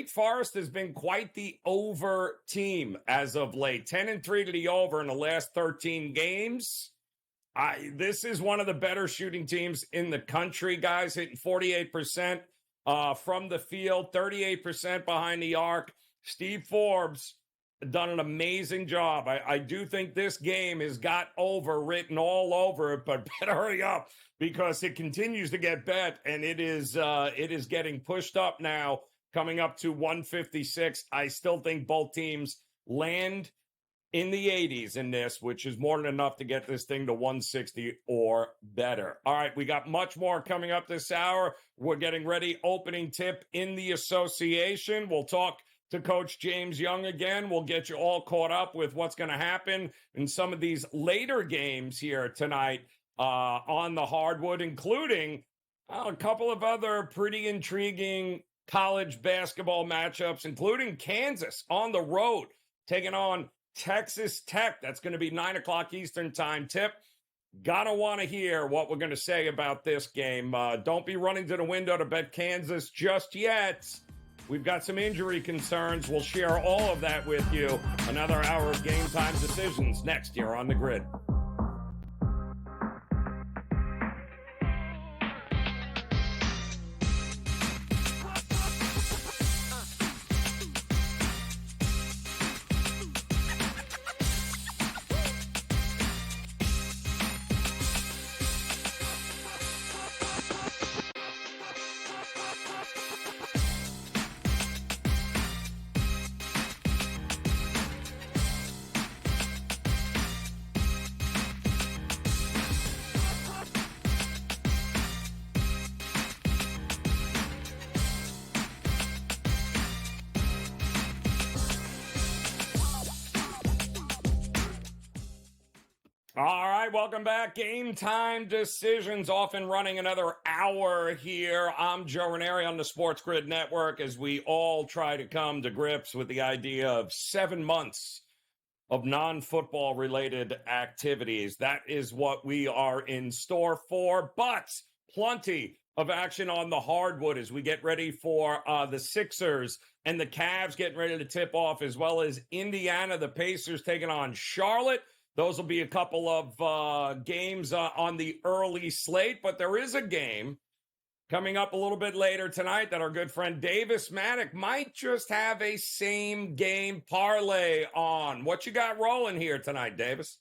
Forest has been quite the over team as of late. 10-3 to the over in the last 13 games. This is one of the better shooting teams in the country, guys, hitting 48% from the field, 38% behind the arc. Steve Forbes done an amazing job. I do think this game has got over written all over it, but better hurry up because it continues to get bet, and it is getting pushed up now, coming up to 156. I still think both teams land in the 80s in this, which is more than enough to get this thing to 160 or better. All right, we got much more coming up this hour. We're getting ready. Opening tip in the association. We'll talk to Coach James Young again. We'll get you all caught up with what's going to happen in some of these later games here tonight on the hardwood, including a couple of other pretty intriguing college basketball matchups, including Kansas on the road taking on Texas Tech. That's going to be 9 o'clock Eastern time tip. Gotta want to hear what we're going to say about this game. Don't be running to the window to bet Kansas just yet. We've got some injury concerns. We'll share all of that with you. Another hour of Game Time Decisions next here on the Grid. All right, welcome back. Game Time Decisions off and running another hour here. I'm Joe Raineri on the SportsGrid Network as we all try to come to grips with the idea of 7 months of non-football related activities. That is what we are in store for, but plenty of action on the hardwood as we get ready for the Sixers and the Cavs getting ready to tip off, as well as Indiana, the Pacers taking on Charlotte. Those will be a couple of games on the early slate, but there is a game coming up a little bit later tonight that our good friend Davis Maddock might just have a same game parlay on. What you got rolling here tonight, Davis?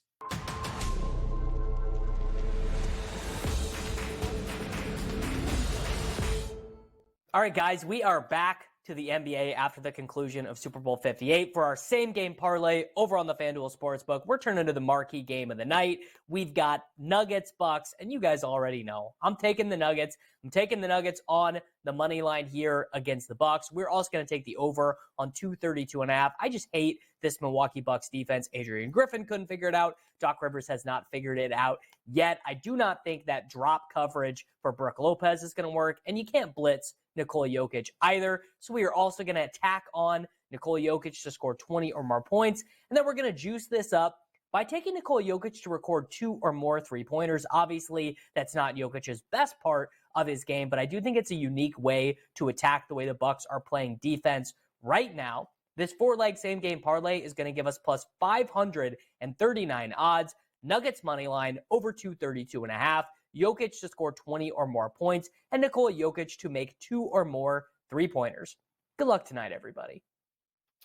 All right, guys, we are back to the NBA after the conclusion of Super Bowl 58 for our same game parlay over on the FanDuel Sportsbook. We're turning to the marquee game of the night. We've got Nuggets, Bucks, and you guys already know I'm taking the Nuggets. I'm taking the Nuggets on the money line here against the Bucks. We're also going to take the over on 232.5. I just hate this Milwaukee Bucks defense. Adrian Griffin couldn't figure it out. Doc Rivers has not figured it out yet. I do not think that drop coverage for Brook Lopez is going to work, and you can't blitz Nikola Jokic either. So we are also going to attack on Nikola Jokic to score 20 or more points. And then we're going to juice this up by taking Nikola Jokic to record 2 or more three-pointers. Obviously, that's not Jokic's best part of his game, but I do think it's a unique way to attack the way the Bucks are playing defense right now. This 4-leg same-game parlay is going to give us plus 539 odds. Nuggets money line over 232.5. Jokic to score 20 or more points, and Nikola Jokic to make 2 or more three-pointers. Good luck tonight, everybody.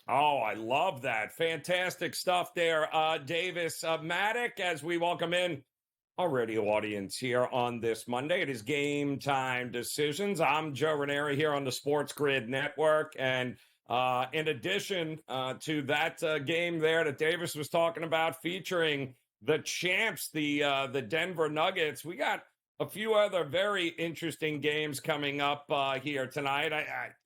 Oh, I love that. Fantastic stuff there, Davis. Maddock, as we welcome in our radio audience here on this Monday. It is Game Time Decisions. I'm Joe Raineri here on the SportsGrid Network, and in addition to that game there that Davis was talking about featuring the champs, the Denver Nuggets, we got a few other very interesting games coming up here tonight.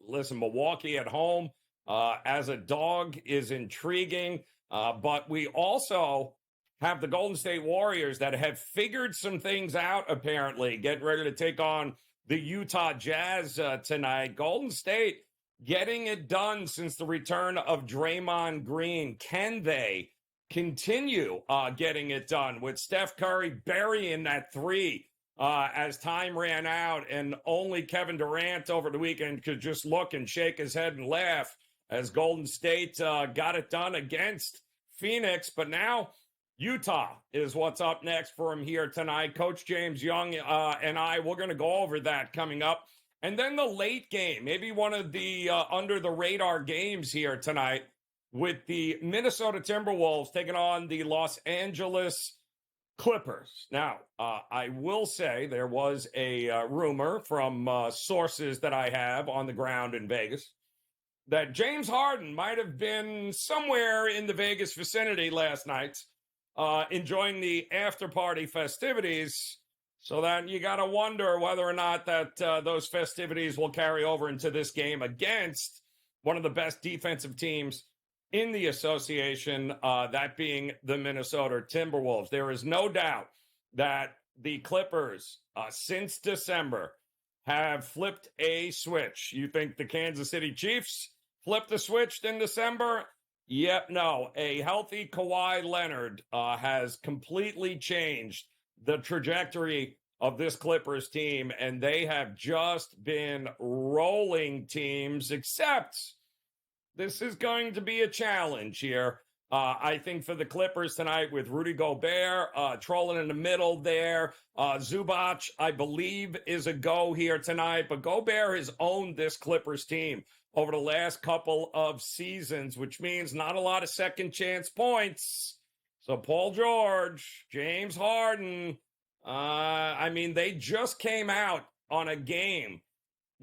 Listen, Milwaukee at home as a dog is intriguing, but we also have the Golden State Warriors that have figured some things out, apparently, getting ready to take on the Utah Jazz tonight. Golden State getting it done since the return of Draymond Green. Can they continue getting it done with Steph Curry burying that three as time ran out, and only Kevin Durant over the weekend could just look and shake his head and laugh as Golden State got it done against Phoenix. But now Utah is what's up next for him here tonight. Coach James Young and I, we're going to go over that coming up. And then the late game, maybe one of the under-the-radar games here tonight, with the Minnesota Timberwolves taking on the Los Angeles Clippers. Now, I will say there was a rumor from sources that I have on the ground in Vegas that James Harden might have been somewhere in the Vegas vicinity last night enjoying the after-party festivities. So that you got to wonder whether or not that those festivities will carry over into this game against one of the best defensive teams in the association, that being the Minnesota Timberwolves. There is no doubt that the Clippers, since December, have flipped a switch. You think the Kansas City Chiefs flipped the switch in December? Yep, no. A healthy Kawhi Leonard has completely changed the trajectory of this Clippers team, and they have just been rolling teams, except this is going to be a challenge here. I think for the Clippers tonight with Rudy Gobert trolling in the middle there. Zubac, I believe, is a go here tonight, but Gobert has owned this Clippers team over the last couple of seasons, which means not a lot of second chance points. So Paul George, James Harden, they just came out on a game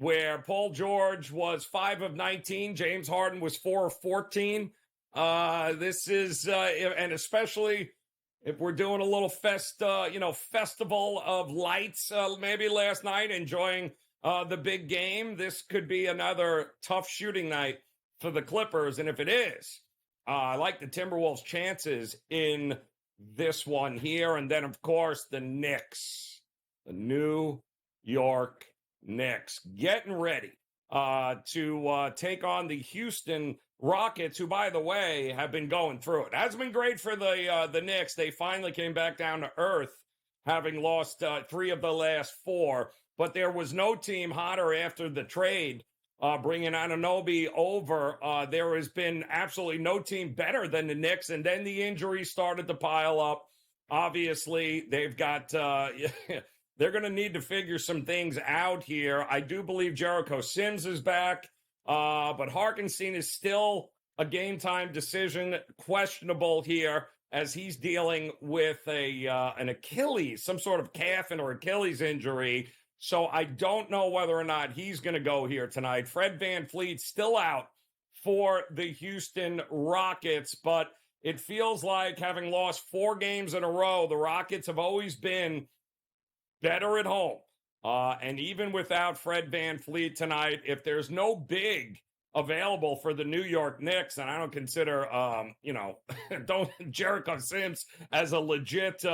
where Paul George was 5 of 19, James Harden was 4 of 14. This is, and especially if we're doing a little festival of lights, maybe last night, enjoying the big game, this could be another tough shooting night for the Clippers. And if it is, I like the Timberwolves' chances in this one here. And then, of course, the Knicks, the New York Knicks, getting ready to take on the Houston Rockets, who, by the way, have been going through it. Hasn't been great for the Knicks. They finally came back down to earth, having lost 3 of the last 4. But there was no team hotter after the trade, bringing Anunoby over. There has been absolutely no team better than the Knicks. And then the injuries started to pile up. Obviously, they've got they're going to need to figure some things out here. I do believe Jericho Sims is back, but Harkenstein is still a game-time decision, questionable here, as he's dealing with an Achilles, some sort of calf or Achilles injury. So I don't know whether or not he's going to go here tonight. Fred VanVleet still out for the Houston Rockets, but it feels like, having lost 4 games in a row, the Rockets have always been better at home. And even without Fred VanVleet tonight, if there's no big available for the New York Knicks, and I don't consider, Jericho Sims as a legit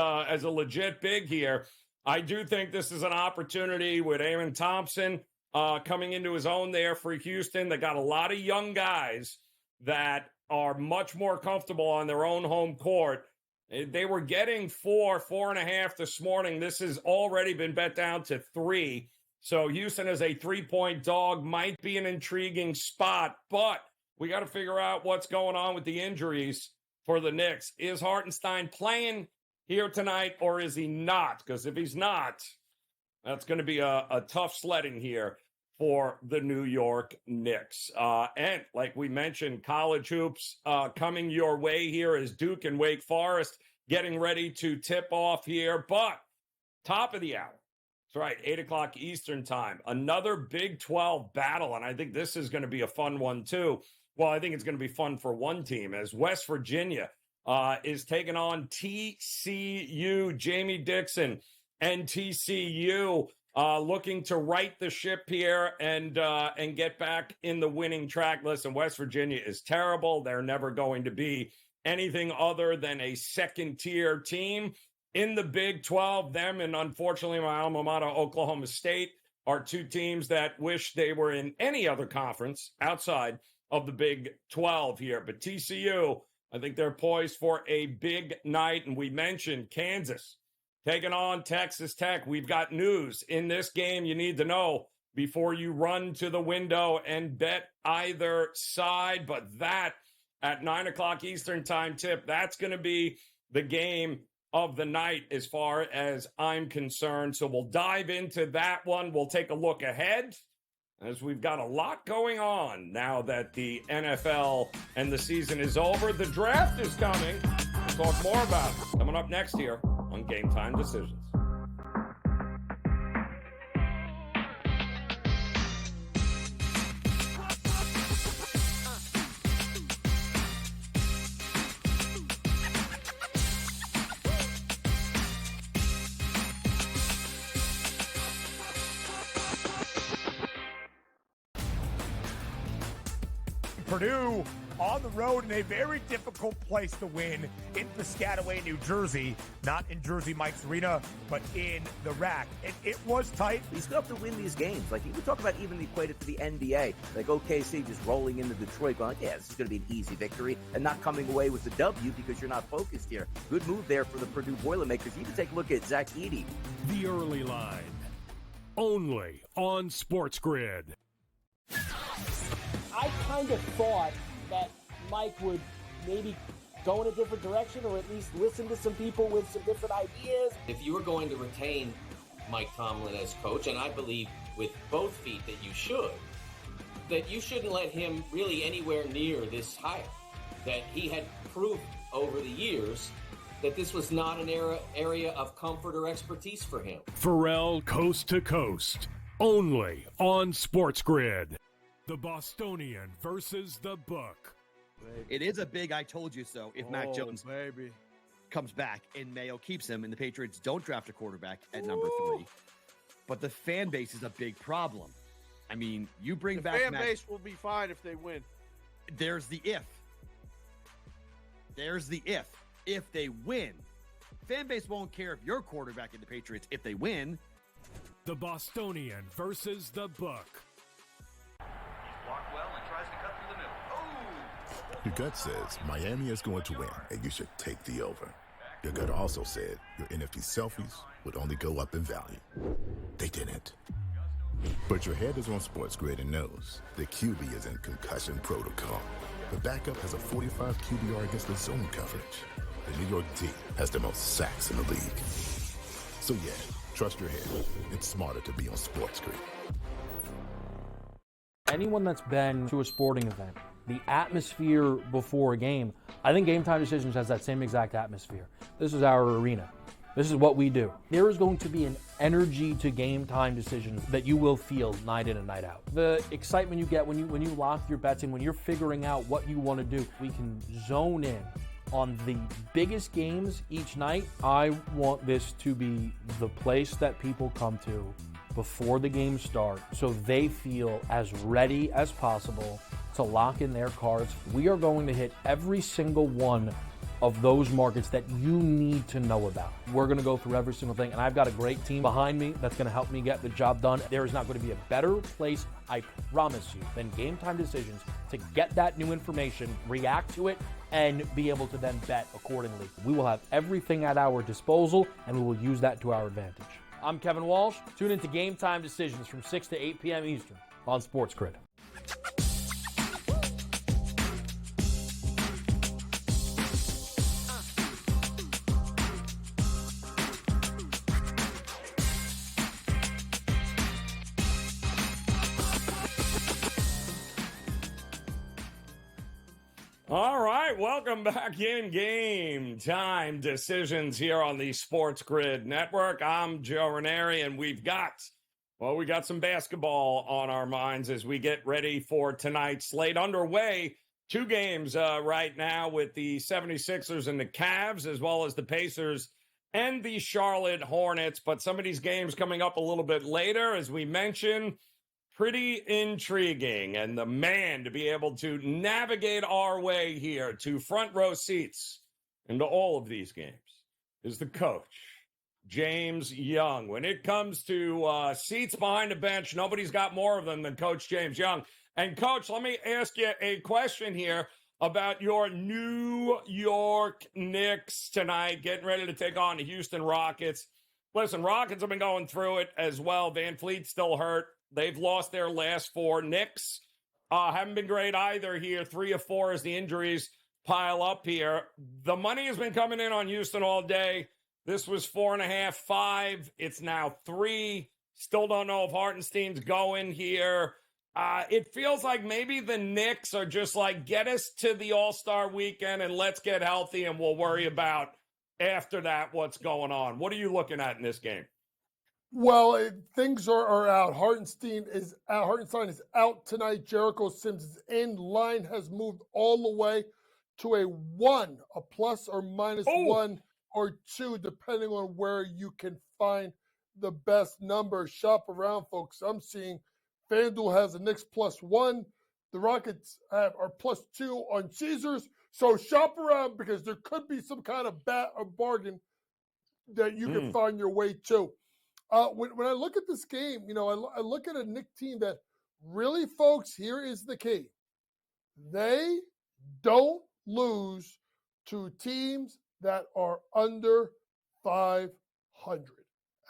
big here, I do think this is an opportunity with Aaron Thompson coming into his own there for Houston. They got a lot of young guys that are much more comfortable on their own home court. They were getting 4.5 this morning. This has already been bet down to 3. So Houston as a 3-point dog might be an intriguing spot, but we got to figure out what's going on with the injuries for the Knicks. Is Hartenstein playing here tonight, or is he not? Because if he's not, that's going to be a tough sledding here for the New York Knicks. And like we mentioned, college hoops coming your way here as Duke and Wake Forest getting ready to tip off here. But top of the hour, that's right, 8 o'clock Eastern time, another Big 12 battle. And I think this is going to be a fun one too. Well, I think it's going to be fun for one team, as West Virginia is taking on TCU. Jamie Dixon and TCU looking to right the ship here and get back in the winning track. Listen, West Virginia is terrible. They're never going to be anything other than a second-tier team in the Big 12. Them and, unfortunately, my alma mater, Oklahoma State, are 2 teams that wish they were in any other conference outside of the Big 12 here. But TCU, I think they're poised for a big night. And we mentioned Kansas taking on Texas Tech. We've got news in this game you need to know before you run to the window and bet either side. But that, at 9 o'clock Eastern time tip, that's going to be the game of the night as far as I'm concerned. So we'll dive into that one. We'll take a look ahead, as we've got a lot going on now that the NFL and the season is over. The draft is coming. We'll talk more about it coming up next here on GameTime Decisions. Purdue on the road in a very difficult place to win in Piscataway, New Jersey. Not in Jersey Mike's Arena, but in the rack. And it was tight. You still have to win these games. Like, you can talk about even equate it to the NBA. Like OKC just rolling into Detroit going, yeah, this is going to be an easy victory, and not coming away with the W because you're not focused here. Good move there for the Purdue Boilermakers. You can take a look at Zach Edey. The early line, only on SportsGrid. I kind of thought that Mike would maybe go in a different direction, or at least listen to some people with some different ideas. If you were going to retain Mike Tomlin as coach, and I believe with both feet that you shouldn't let him really anywhere near this hire. That he had proved over the years that this was not an area of comfort or expertise for him. Pharrell Coast to Coast, only on SportsGrid. The Bostonian versus the Book. It is a big I told you so if Mac Jones comes back and Mayo keeps him and the Patriots don't draft a quarterback at number 3. But the fan base is a big problem. I mean, you bring back fan base will be fine if they win. There's the if. If they win, Fan base won't care if you're quarterbacking the Patriots if they win. The Bostonian versus the Book. Blocked well and tries to cut through the middle. Oh! Your gut says Miami is going to win, and you should take the over. Your gut also said your NFT selfies would only go up in value. They didn't. But your head is on SportsGrid and knows the QB is in concussion protocol. The backup has a 45 QBR against the zone coverage. The New York D has the most sacks in the league. So yeah, trust your head. It's smarter to be on SportsGrid. Anyone that's been to a sporting event, the atmosphere before a game, I think GameTime Decisions has that same exact atmosphere. This is our arena. This is what we do. There is going to be an energy to GameTime Decisions that you will feel night in and night out. The excitement you get when you lock your bets in, when you're figuring out what you want to do, we can zone in on the biggest games each night. I want this to be the place that people come to before the games start so they feel as ready as possible to lock in their cards. We are going to hit every single one of those markets that you need to know about. We're going to go through every single thing, and I've got a great team behind me that's going to help me get the job done. There is not going to be a better place, I promise you, than GameTime Decisions to get that new information, react to it, and be able to then bet accordingly. We will have everything at our disposal, and we will use that to our advantage. I'm Kevin Walsh. Tune into GameTime Decisions from 6 to 8 p.m. Eastern on SportsGrid. All right, welcome back in Game Time Decisions here on the SportsGrid Network. I'm Joe Raineri, and we got some basketball on our minds as we get ready for tonight's slate underway. Two games right now with the 76ers and the Cavs, as well as the Pacers and the Charlotte Hornets. But some of these games coming up a little bit later, as we mentioned. Pretty intriguing, and the man to be able to navigate our way here to front row seats into all of these games is the coach, James Young. When it comes to seats behind the bench, nobody's got more of them than Coach James Young. And, Coach, let me ask you a question here about your New York Knicks tonight, getting ready to take on the Houston Rockets. Listen, Rockets have been going through it as well. Van Fleet's still hurt. They've lost their last four. Knicks haven't been great either here. 3 of 4 as the injuries pile up here. The money has been coming in on Houston all day. This was 4.5, 5. It's now 3. Still don't know if Hartenstein's going here. It feels like maybe the Knicks are just like, get us to the All-Star weekend and let's get healthy and we'll worry about after that what's going on. What are you looking at in this game? Well, things are out. Hartenstein is out tonight. Jericho Sims is in. Line has moved all the way to a 1, a plus or minus 1 or 2, depending on where you can find the best number. Shop around, folks. I'm seeing FanDuel has the Knicks +1. The Rockets are +2 on Caesars. So shop around because there could be some kind of bet or bargain that you can find your way to. When I look at this game, I look at a Knicks team that really, folks, here is the key. They don't lose to teams that are under 500.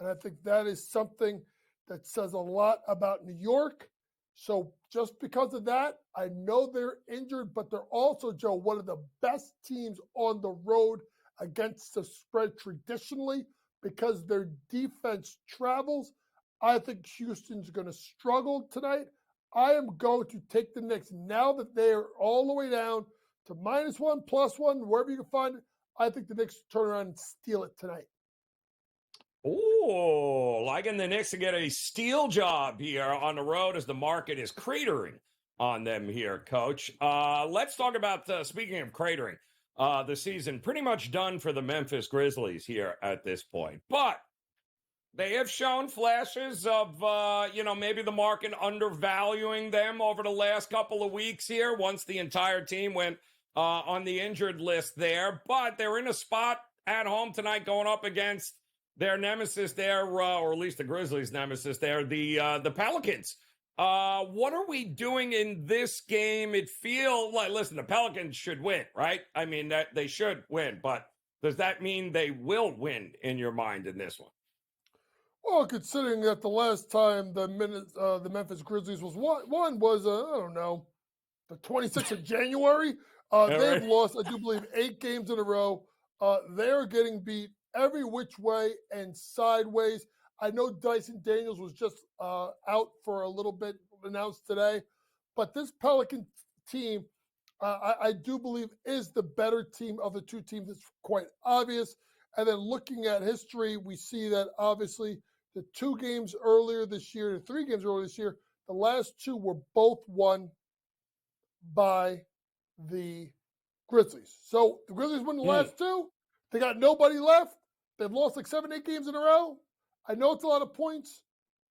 And I think that is something that says a lot about New York. So just because of that, I know they're injured, but they're also, Joe, one of the best teams on the road against the spread traditionally. Because their defense travels, I think Houston's going to struggle tonight. I am going to take the Knicks now that they are all the way down to -1, +1, wherever you can find it. I think the Knicks turn around and steal it tonight. Oh, liking the Knicks to get a steal job here on the road as the market is cratering on them here, Coach. Let's talk about, speaking of cratering, the season pretty much done for the Memphis Grizzlies here at this point. But they have shown flashes of, maybe the market undervaluing them over the last couple of weeks here once the entire team went on the injured list there. But they're in a spot at home tonight going up against their nemesis there, or at least the Grizzlies' nemesis there, the Pelicans. What are we doing in this game? It feels like, listen, the Pelicans should win, right? I mean, that they should win, but does that mean they will win in your mind in this one? Well, considering that the last time the Memphis Grizzlies was won was, I don't know, the 26th of January. They've lost, I do believe, 8 games in a row. They're getting beat every which way and sideways. I know Dyson Daniels was just out for a little bit, announced today, but this Pelican team, I do believe, is the better team of the two teams. It's quite obvious. And then looking at history, we see that obviously the 2 games earlier this year, the 3 games earlier this year, the last 2 were both won by the Grizzlies. So the Grizzlies won the last 2. They got nobody left. They've lost like 7, 8 games in a row. I know it's a lot of points.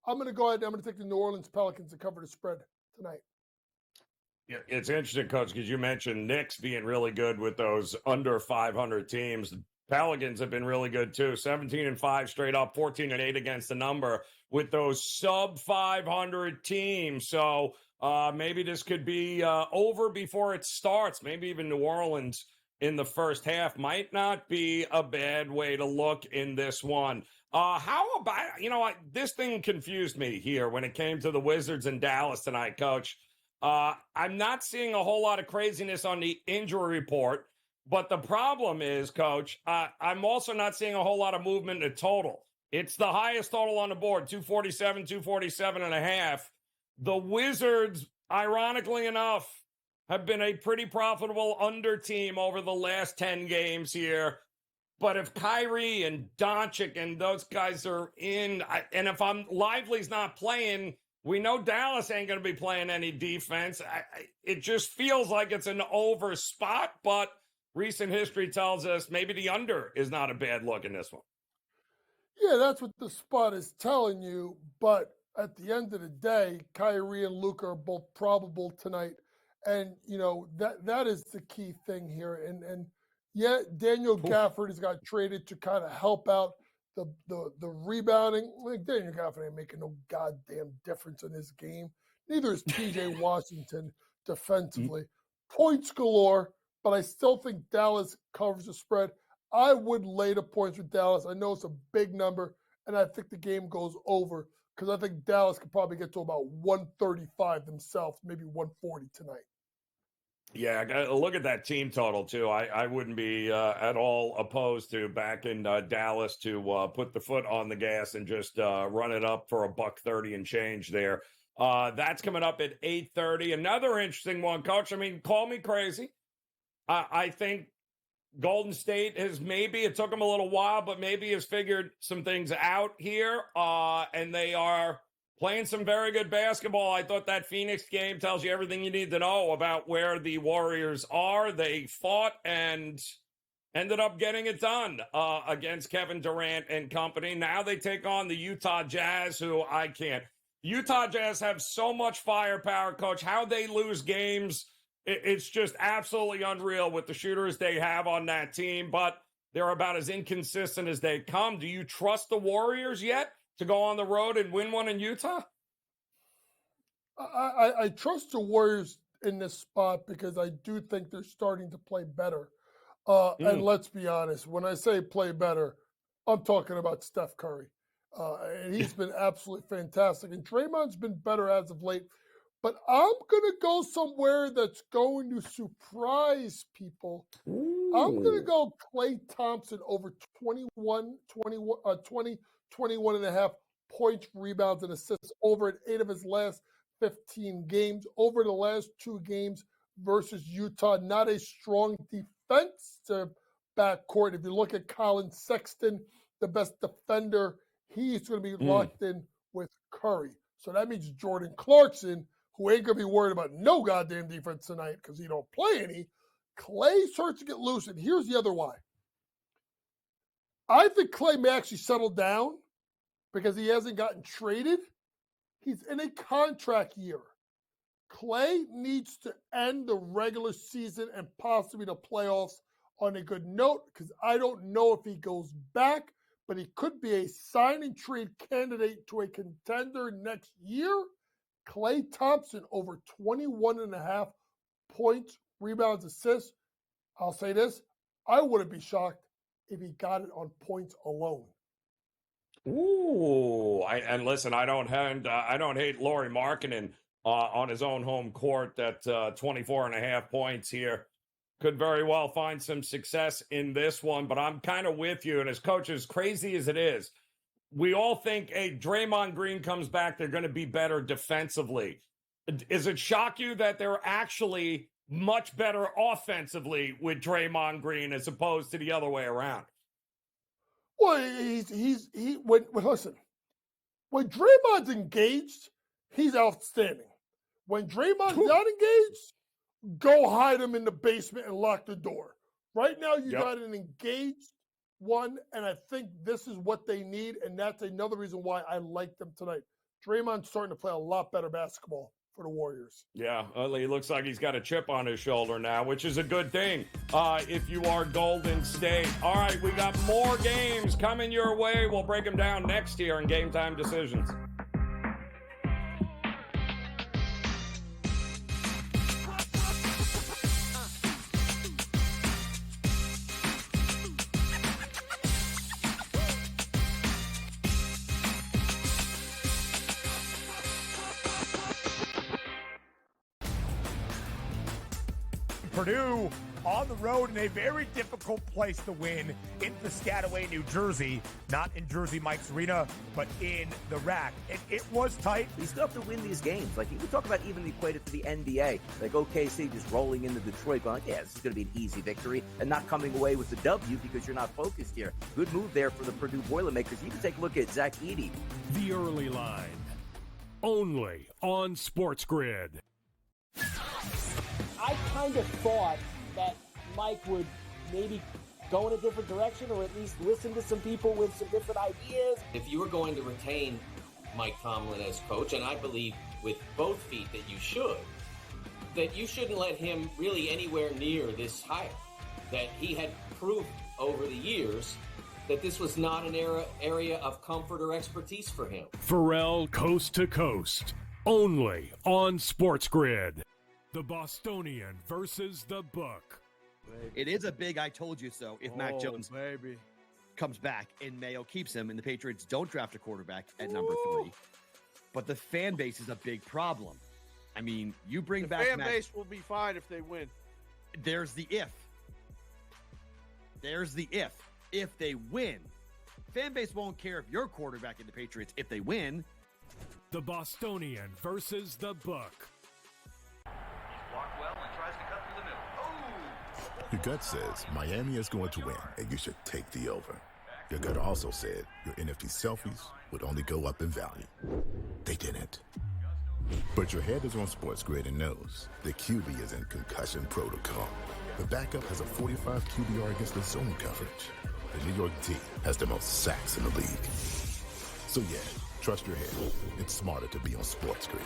I'm going to go ahead and I'm going to take the New Orleans Pelicans to cover the spread tonight. Yeah, it's interesting, Coach, because you mentioned Knicks being really good with those under 500 teams. The Pelicans have been really good too. 17-5 straight up, 14-8 against the number with those sub 500 teams. So maybe this could be over before it starts. Maybe even New Orleans in the first half might not be a bad way to look in this one. How about, this thing confused me here when it came to the Wizards in Dallas tonight, Coach. I'm not seeing a whole lot of craziness on the injury report, but the problem is, Coach, I'm also not seeing a whole lot of movement in total. It's the highest total on the board, 247 and a half. The Wizards, ironically enough, have been a pretty profitable under team over the last 10 games here. But if Kyrie and Doncic and those guys are in, and if Lively's not playing, we know Dallas ain't going to be playing any defense. It just feels like it's an over spot, but recent history tells us maybe the under is not a bad look in this one. Yeah, that's what the spot is telling you. But at the end of the day, Kyrie and Luka are both probable tonight. And, that is the key thing here. And yeah, Daniel Gafford has got traded to kind of help out the rebounding. Like, Daniel Gafford ain't making no goddamn difference in this game. Neither is TJ Washington defensively. Points galore, but I still think Dallas covers the spread. I would lay the points with Dallas. I know it's a big number, and I think the game goes over because I think Dallas could probably get to about 135 themselves, maybe 140 tonight. Yeah, look at that team total, too. I wouldn't be at all opposed to back in Dallas to put the foot on the gas and just run it up for $130 and change there. That's coming up at 8:30. Another interesting one, Coach. I mean, call me crazy. I think Golden State it took them a little while, but maybe has figured some things out here, and they are playing some very good basketball. I thought that Phoenix game tells you everything you need to know about where the Warriors are. They fought and ended up getting it done against Kevin Durant and company. Now they take on the Utah Jazz, who I can't. Utah Jazz have so much firepower, Coach. How they lose games, it's just absolutely unreal with the shooters they have on that team, but they're about as inconsistent as they come. Do you trust the Warriors yet to go on the road and win one in Utah? I trust the Warriors in this spot because I do think they're starting to play better. And let's be honest, when I say play better, I'm talking about Steph Curry. And he's been absolutely fantastic. And Draymond's been better as of late. But I'm going to go somewhere that's going to surprise people. I'm going to go Klay Thompson over 20, 21 and a half points, rebounds, and assists over in 8 of his last 15 games. Over the last 2 games versus Utah, not a strong defensive backcourt. If you look at Colin Sexton, the best defender, he's going to be locked in with Curry. So that means Jordan Clarkson, who ain't going to be worried about no goddamn defense tonight because he don't play any. Klay starts to get loose, and here's the other why. I think Klay may actually settle down because he hasn't gotten traded. He's in a contract year. Klay needs to end the regular season and possibly the playoffs on a good note because I don't know if he goes back, but he could be a sign and trade candidate to a contender next year. Klay Thompson over 21.5 points, rebounds, assists. I'll say this, I wouldn't be shocked if he got it on points alone. Ooh, and listen, I don't hate Lauri Markkanen on his own home court at 24.5 points here. Could very well find some success in this one, but I'm kind of with you. And as coach, as crazy as it is, we all think, hey, Draymond Green comes back, they're going to be better defensively. Does it shock you that they're actually much better offensively with Draymond Green as opposed to the other way around? Well, listen, when Draymond's engaged, he's outstanding. When Draymond's not engaged, go hide him in the basement and lock the door. Right now, you got an engaged one, and I think this is what they need, and that's another reason why I like them tonight. Draymond's starting to play a lot better basketball for the Warriors. Yeah, he looks like he's got a chip on his shoulder now, which is a good thing if you are Golden State. All right, we got more games coming your way. We'll break them down next year in Game Time Decisions. Purdue on the road in a very difficult place to win in Piscataway, New Jersey. Not in Jersey Mike's Arena, but in the rack. It was tight. You still have to win these games. Like, you can talk about even equate it to the NBA. Like OKC just rolling into Detroit, going, yeah, this is going to be an easy victory, and not coming away with the W because you're not focused here. Good move there for the Purdue Boilermakers. You can take a look at Zach Edey. The early line, only on SportsGrid. I kind of thought that Mike would maybe go in a different direction or at least listen to some people with some different ideas. If you were going to retain Mike Tomlin as coach, and I believe with both feet that you should, that you shouldn't let him really anywhere near this hire. That he had proved over the years that this was not an area of comfort or expertise for him. Pharrell Coast to Coast, only on SportsGrid. The Bostonian versus the Book. It is a big I told you so if Mac Jones comes back and Mayo keeps him and the Patriots don't draft a quarterback at number 3. But the fan base is a big problem. I mean, you bring back fan base will be fine if they win. There's the if. There's the if. If they win, fan base won't care if you're quarterback in the Patriots if they win. The Bostonian versus the Book. Blocked well and tries to cut through the middle. Oh! Your gut says Miami is going to win, and you should take the over. Your gut also said your NFT selfies would only go up in value. They didn't. But your head is on SportsGrid and knows the QB is in concussion protocol. The backup has a 45 QBR against the zone coverage. The New York D has the most sacks in the league. So yeah, trust your head. It's smarter to be on SportsGrid.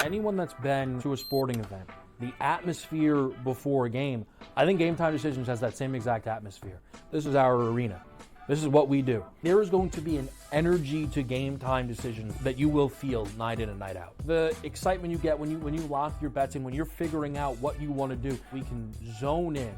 Anyone that's been to a sporting event, the atmosphere before a game, I think Game Time Decisions has that same exact atmosphere. This is our arena. This is what we do. There is going to be an energy to Game Time Decisions that you will feel night in and night out. The excitement you get when you lock your bets in, when you're figuring out what you want to do, we can zone in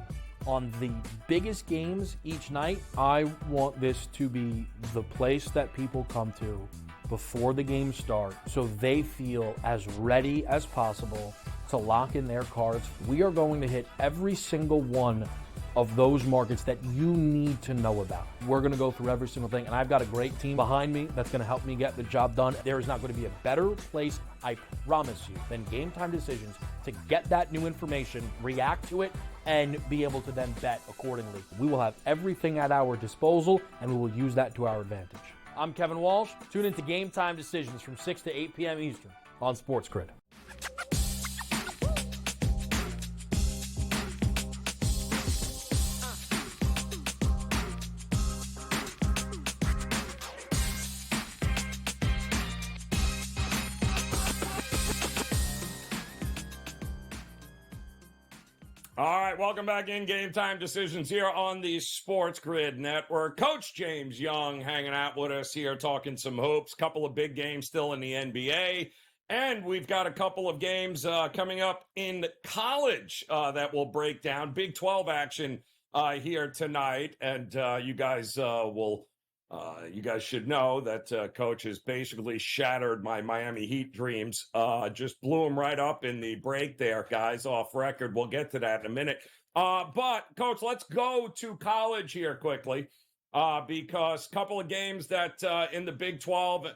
on the biggest games each night. I want this to be the place that people come to before the games start so they feel as ready as possible to lock in their cards. We are going to hit every single one of those markets that you need to know about. We're going to go through every single thing, and I've got a great team behind me that's going to help me get the job done. There is not going to be a better place, I promise you, than Game Time Decisions to get that new information, react to it, and be able to then bet accordingly. We will have everything at our disposal, and we will use that to our advantage. I'm Kevin Walsh. Tune into Game Time Decisions from 6 to 8 p.m. Eastern on SportsGrid. All right, welcome back in Game Time Decisions here on the SportsGrid Network. Coach James Young hanging out with us here, talking some hoops. Couple of big games still in the NBA. And we've got a couple of games coming up in college that we'll break down. Big 12 action here tonight. And you guys should know that Coach has basically shattered my Miami Heat dreams. Just blew them right up in the break there, guys, off record. We'll get to that in a minute. But, Coach, let's go to college here quickly because a couple of games that in the Big 12,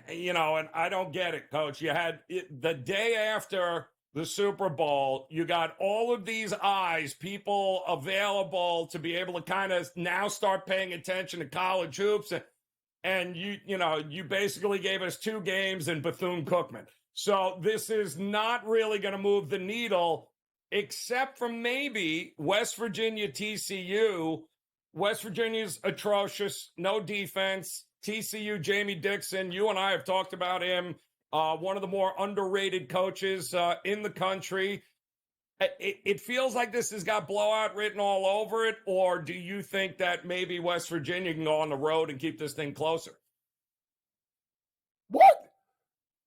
and I don't get it, Coach. You had the day after the Super Bowl, you got all of these eyes, people available to be able to kind of now start paying attention to college hoops. And you basically gave us 2 games in Bethune-Cookman. So this is not really going to move the needle, except for maybe West Virginia, TCU. West Virginia's atrocious, no defense. TCU, Jamie Dixon, you and I have talked about him. One of the more underrated coaches in the country. It feels like this has got blowout written all over it, or do you think that maybe West Virginia can go on the road and keep this thing closer? What?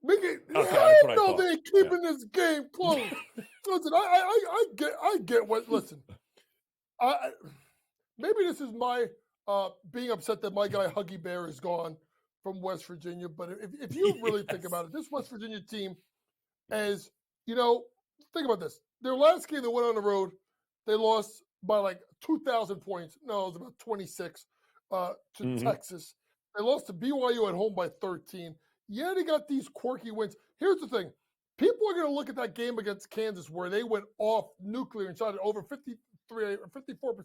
Okay, I know they ain't keeping this game close. Listen, I get what. Listen, maybe this is my being upset that my guy Huggy Bear is gone from West Virginia. But if you really think about it, this West Virginia team is, think about this. Their last game they went on the road, they lost by like 2,000 points. No, it was about 26 to Texas. They lost to BYU at home by 13. Yeah, they got these quirky wins. Here's the thing. People are going to look at that game against Kansas where they went off nuclear and shot it over 53 or 54%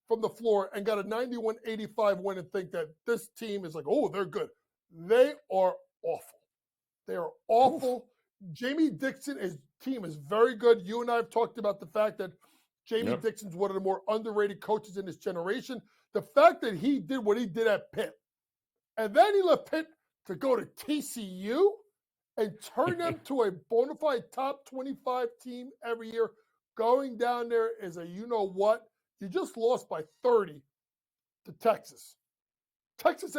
from the floor and got a 91-85 win and think that this team is like, oh, they're good. They are awful. They are awful. Oof. Jamie Dixon's team is very good. You and I have talked about the fact that Jamie Dixon's one of the more underrated coaches in this generation. The fact that he did what he did at Pitt, and then he left Pitt to go to TCU and turn them to a bona fide top 25 team every year, going down there is a you-know-what. You just lost by 30 to Texas. TCU.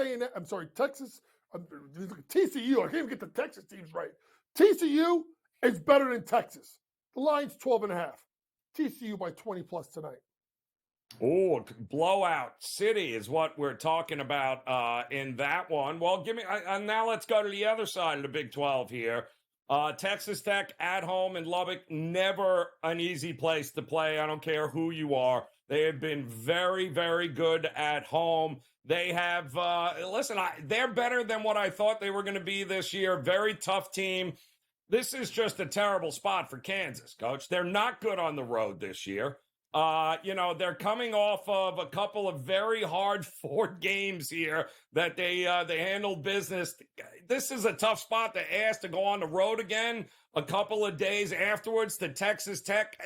I can't even get the Texas teams right. TCU is better than Texas. The line's 12.5. TCU by 20 plus tonight. Oh, blowout city is what we're talking about in that one. Well, now let's go to the other side of the Big 12 here. Texas Tech at home in Lubbock, never an easy place to play. I don't care who you are. They have been very, very good at home. They have, they're better than what I thought they were going to be this year. Very tough team. This is just a terrible spot for Kansas, Coach. They're not good on the road this year. They're coming off of a couple of very hard-fought games here that they handled business. This is a tough spot to ask to go on the road again a couple of days afterwards to Texas Tech.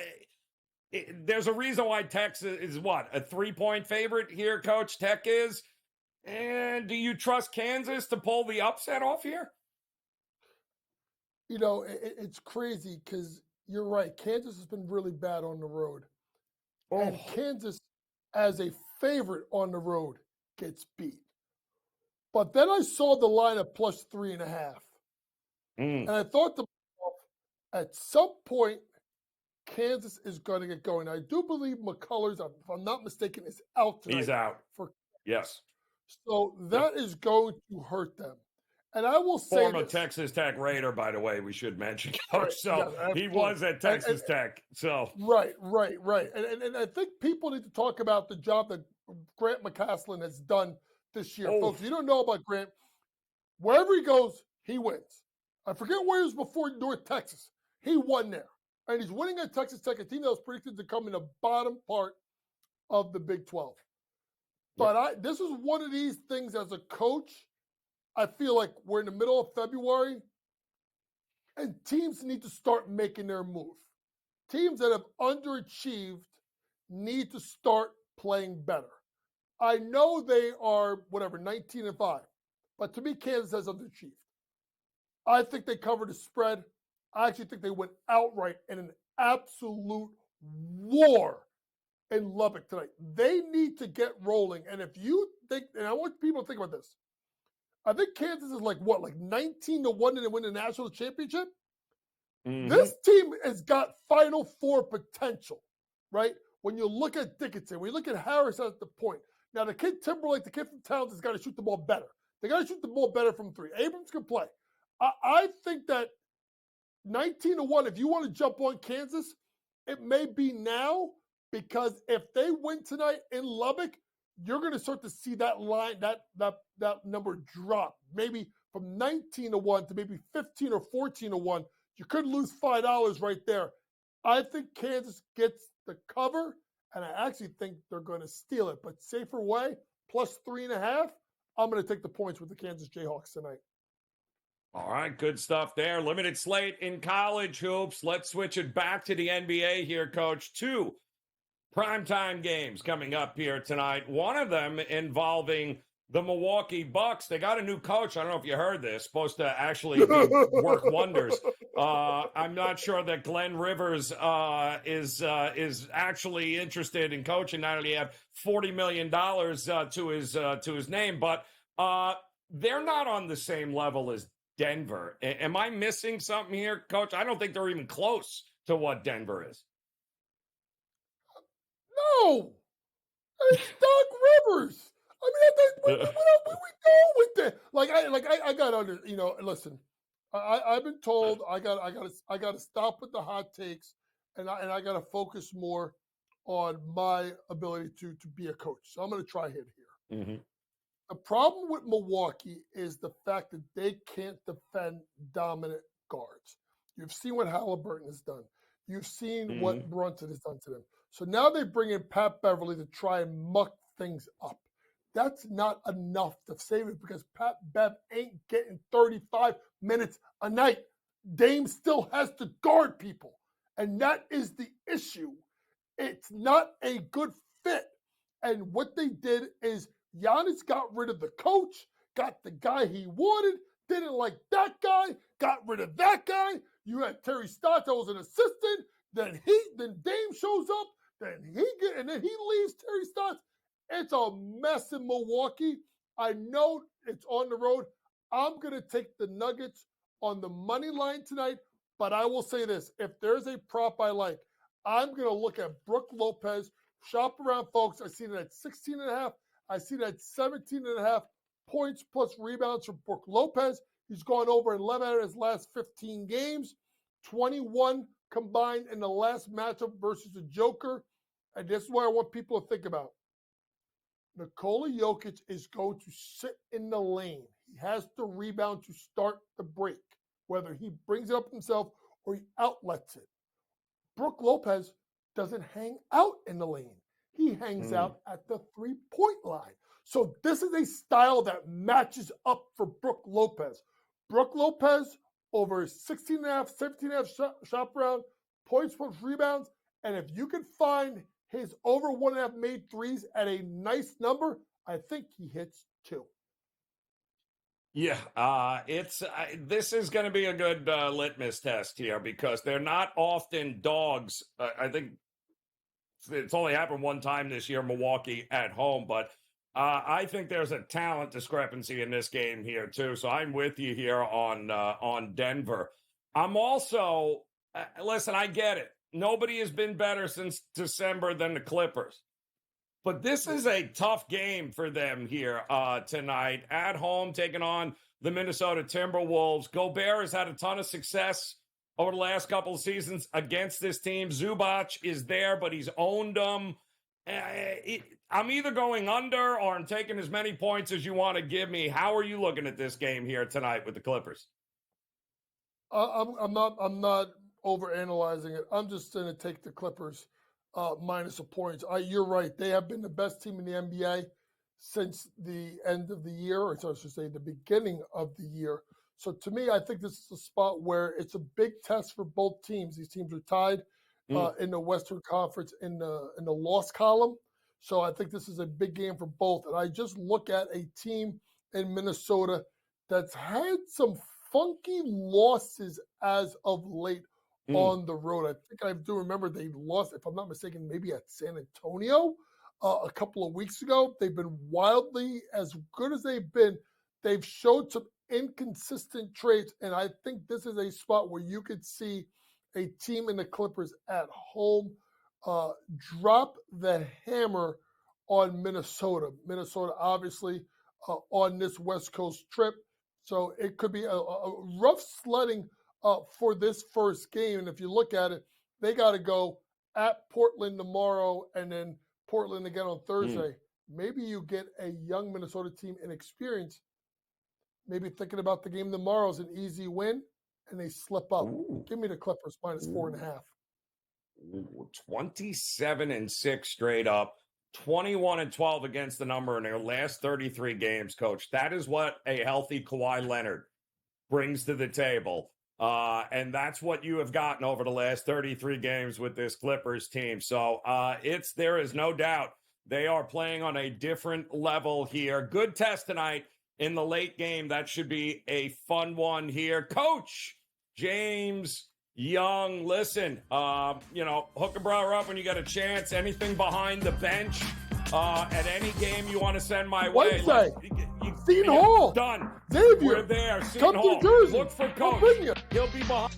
There's a reason why Texas is what, a 3-point favorite here, Coach? Tech is. And do you trust Kansas to pull the upset off here? It's crazy because you're right. Kansas has been really bad on the road. And Kansas, as a favorite on the road, gets beat. But then I saw the line at plus 3.5. And I thought to myself, at some point, Kansas is going to get going. I do believe McCullers, if I'm not mistaken, is out tonight. He's out. Yes. So that is going to hurt them. And I will say former Texas Tech Raider, by the way, we should mention, Coach. So he was at Texas Tech. So right. And I think people need to talk about the job that Grant McCaslin has done this year. Folks, you don't know about Grant. Wherever he goes, he wins. I forget where he was before North Texas. He won there. And he's winning at Texas Tech, a team that was predicted to come in the bottom part of the Big 12. But this is one of these things as a coach. I feel like we're in the middle of February, and teams need to start making their move. Teams that have underachieved need to start playing better. I know they are, 19-5, but to me, Kansas has underachieved. I think they covered the spread. I actually think they went outright in an absolute war in Lubbock tonight. They need to get rolling. And if you think, and I want people to think about this, I think Kansas is like 19-1 to win the national championship. Mm-hmm. This team has got Final Four potential, right? When you look at Dickinson, when you look at Harris at the point. Now, the kid Timberlake, the kid from Towns, has got to shoot the ball better. They got to shoot the ball better from three. Abrams can play. I think that 19-1, if you want to jump on Kansas, it may be now, because if they win tonight in Lubbock, you're going to start to see that line, that number drop, maybe from 19-1 to maybe 15 or 14-1. You could lose $5 right there. I think Kansas gets the cover, and I actually think they're going to steal it. But safer way, plus 3.5. I'm going to take the points with the Kansas Jayhawks tonight. All right, good stuff there. Limited slate in college hoops. Let's switch it back to the NBA here, Coach. 2 primetime games coming up here tonight. One of them involving the Milwaukee Bucks. They got a new coach. I don't know if you heard this. Supposed to actually work wonders. I'm not sure that Glenn Rivers is actually interested in coaching. Not only have $40 million to his name, but they're not on the same level as Denver. Am I missing something here, Coach? I don't think they're even close to what Denver is. No, it's Doug Rivers. I mean, what we doing with that? I got under. Listen, I've been told I got to stop with the hot takes, and I got to focus more on my ability to be a coach. So I'm going to try hit here. Mm-hmm. The problem with Milwaukee is the fact that they can't defend dominant guards. You've seen what Halliburton has done. You've seen what Brunson has done to them. So now they bring in Pat Beverly to try and muck things up. That's not enough to save it, because Pat Bev ain't getting 35 minutes a night. Dame still has to guard people. And that is the issue. It's not a good fit. And what they did is Giannis got rid of the coach, got the guy he wanted, didn't like that guy, got rid of that guy. You had Terry Stotts that was an assistant. Then Dame shows up. Then he leaves Terry Stotts. It's a mess in Milwaukee. I know it's on the road. I'm going to take the Nuggets on the money line tonight. But I will say this: if there's a prop I like, I'm going to look at Brook Lopez. Shop around, folks. I see it at 16.5. I see that 17.5 points plus rebounds from Brook Lopez. He's gone over 11 out of his last 15 games, 21 combined in the last matchup versus the Joker. And this is what I want people to think about. Nikola Jokic is going to sit in the lane. He has to rebound to start the break, whether he brings it up himself or he outlets it. Brook Lopez doesn't hang out in the lane. He hangs out at the three-point line. So this is a style that matches up for Brook Lopez. Brook Lopez over 16.5, 17.5 shot around, points plus rebounds. And if you can find his over 1.5 made threes at a nice number, I think he hits 2. Yeah, this is going to be a good litmus test here, because they're not often dogs. I think it's only happened one time this year, Milwaukee at home, but I think there's a talent discrepancy in this game here too. So I'm with you here on Denver. I'm also listen. I get it. Nobody has been better since December than the Clippers. But this is a tough game for them here tonight. At home, taking on the Minnesota Timberwolves. Gobert has had a ton of success over the last couple of seasons against this team. Zubac is there, but he's owned them. I'm either going under or I'm taking as many points as you want to give me. How are you looking at this game here tonight with the Clippers? I'm not overanalyzing it. I'm just going to take the Clippers minus the points. You're right. They have been the best team in the NBA since the end of the year, or so I should say the beginning of the year. So to me, I think this is a spot where it's a big test for both teams. These teams are tied in the Western Conference in the loss column. So I think this is a big game for both. And I just look at a team in Minnesota that's had some funky losses as of late. on the road. I think I do remember they lost, if I'm not mistaken, maybe at San Antonio a couple of weeks ago. They've been wildly as good as they've been. They've showed some inconsistent traits, and I think this is a spot where you could see a team in the Clippers at home drop the hammer on Minnesota. Minnesota, obviously, on this West Coast trip. So it could be a rough sledding for this first game. And if you look at it, they got to go at Portland tomorrow and then Portland again on Thursday. Maybe you get a young Minnesota team in experience, maybe thinking about the game tomorrow as an easy win, and they slip up. Give me the Clippers minus 4.5. 27-6 straight up, 21-12 against the number in their last 33 games, Coach. That is what a healthy Kawhi Leonard brings to the table. And that's what you have gotten over the last 33 games with this Clippers team. So there is no doubt they are playing on a different level here. Good test tonight in the late game. That should be a fun one here. Coach James Young, listen, hook a brother up when you get a chance. Anything behind the bench at any game you want to send my way. Seton Hall. Done. Xavier. We're there. Seton Come Hall. to Jersey. Look for Coach. He'll be behind.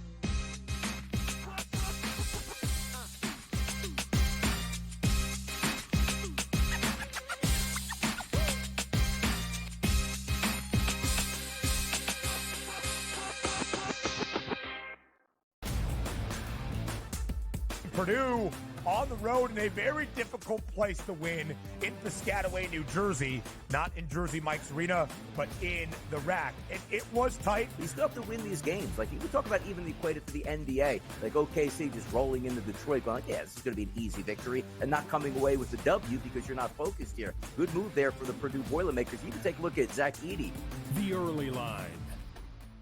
Purdue on the road in a very difficult place to win in Piscataway, New Jersey. Not in Jersey Mike's Arena, but in the rack. And it was tight. You still have to win these games. Like, you could talk about even equate it to the NBA. Like OKC just rolling into Detroit going, this is going to be an easy victory, and not coming away with the W because you're not focused here. Good move there for the Purdue Boilermakers. You can take a look at Zach Edey. The early line.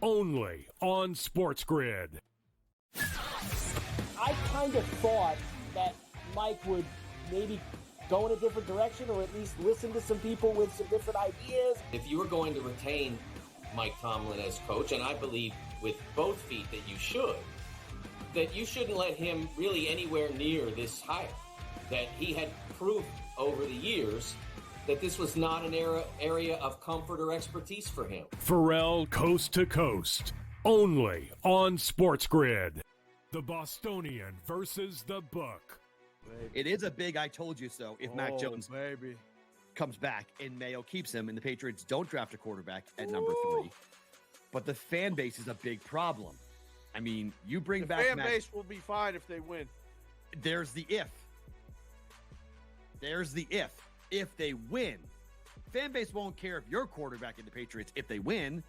Only on SportsGrid. I kind of thought that Mike would maybe go in a different direction, or at least listen to some people with some different ideas. If you were going to retain Mike Tomlin as coach, and I believe with both feet that you shouldn't let him really anywhere near this hire. That he had proved over the years that this was not an area of comfort or expertise for him. Pharrell Coast to Coast. Only on SportsGrid. The Bostonian versus the Book. It is a big I told you so if Mac Jones comes back and Mayo keeps him and the Patriots don't draft a quarterback at number 3. But the fan base is a big problem. I mean, you bring the back fan base will be fine if they win. There's the if. If they win, fan base won't care if you're quarterback in the Patriots if they win.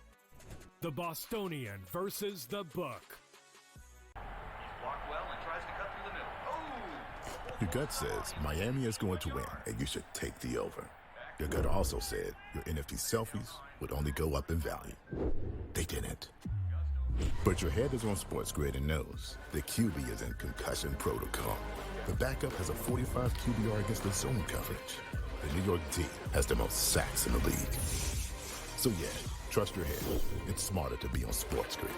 The Bostonian versus the Book. Blocked well and tries to cut through the middle. Oh! Your gut says Miami is going to win, and you should take the over. Your gut also said your NFT selfies would only go up in value. They didn't. But your head is on SportsGrid and knows the QB is in concussion protocol. The backup has a 45 QBR against the zone coverage. The New York D has the most sacks in the league. So yeah, trust your head. It's smarter to be on SportsGrid.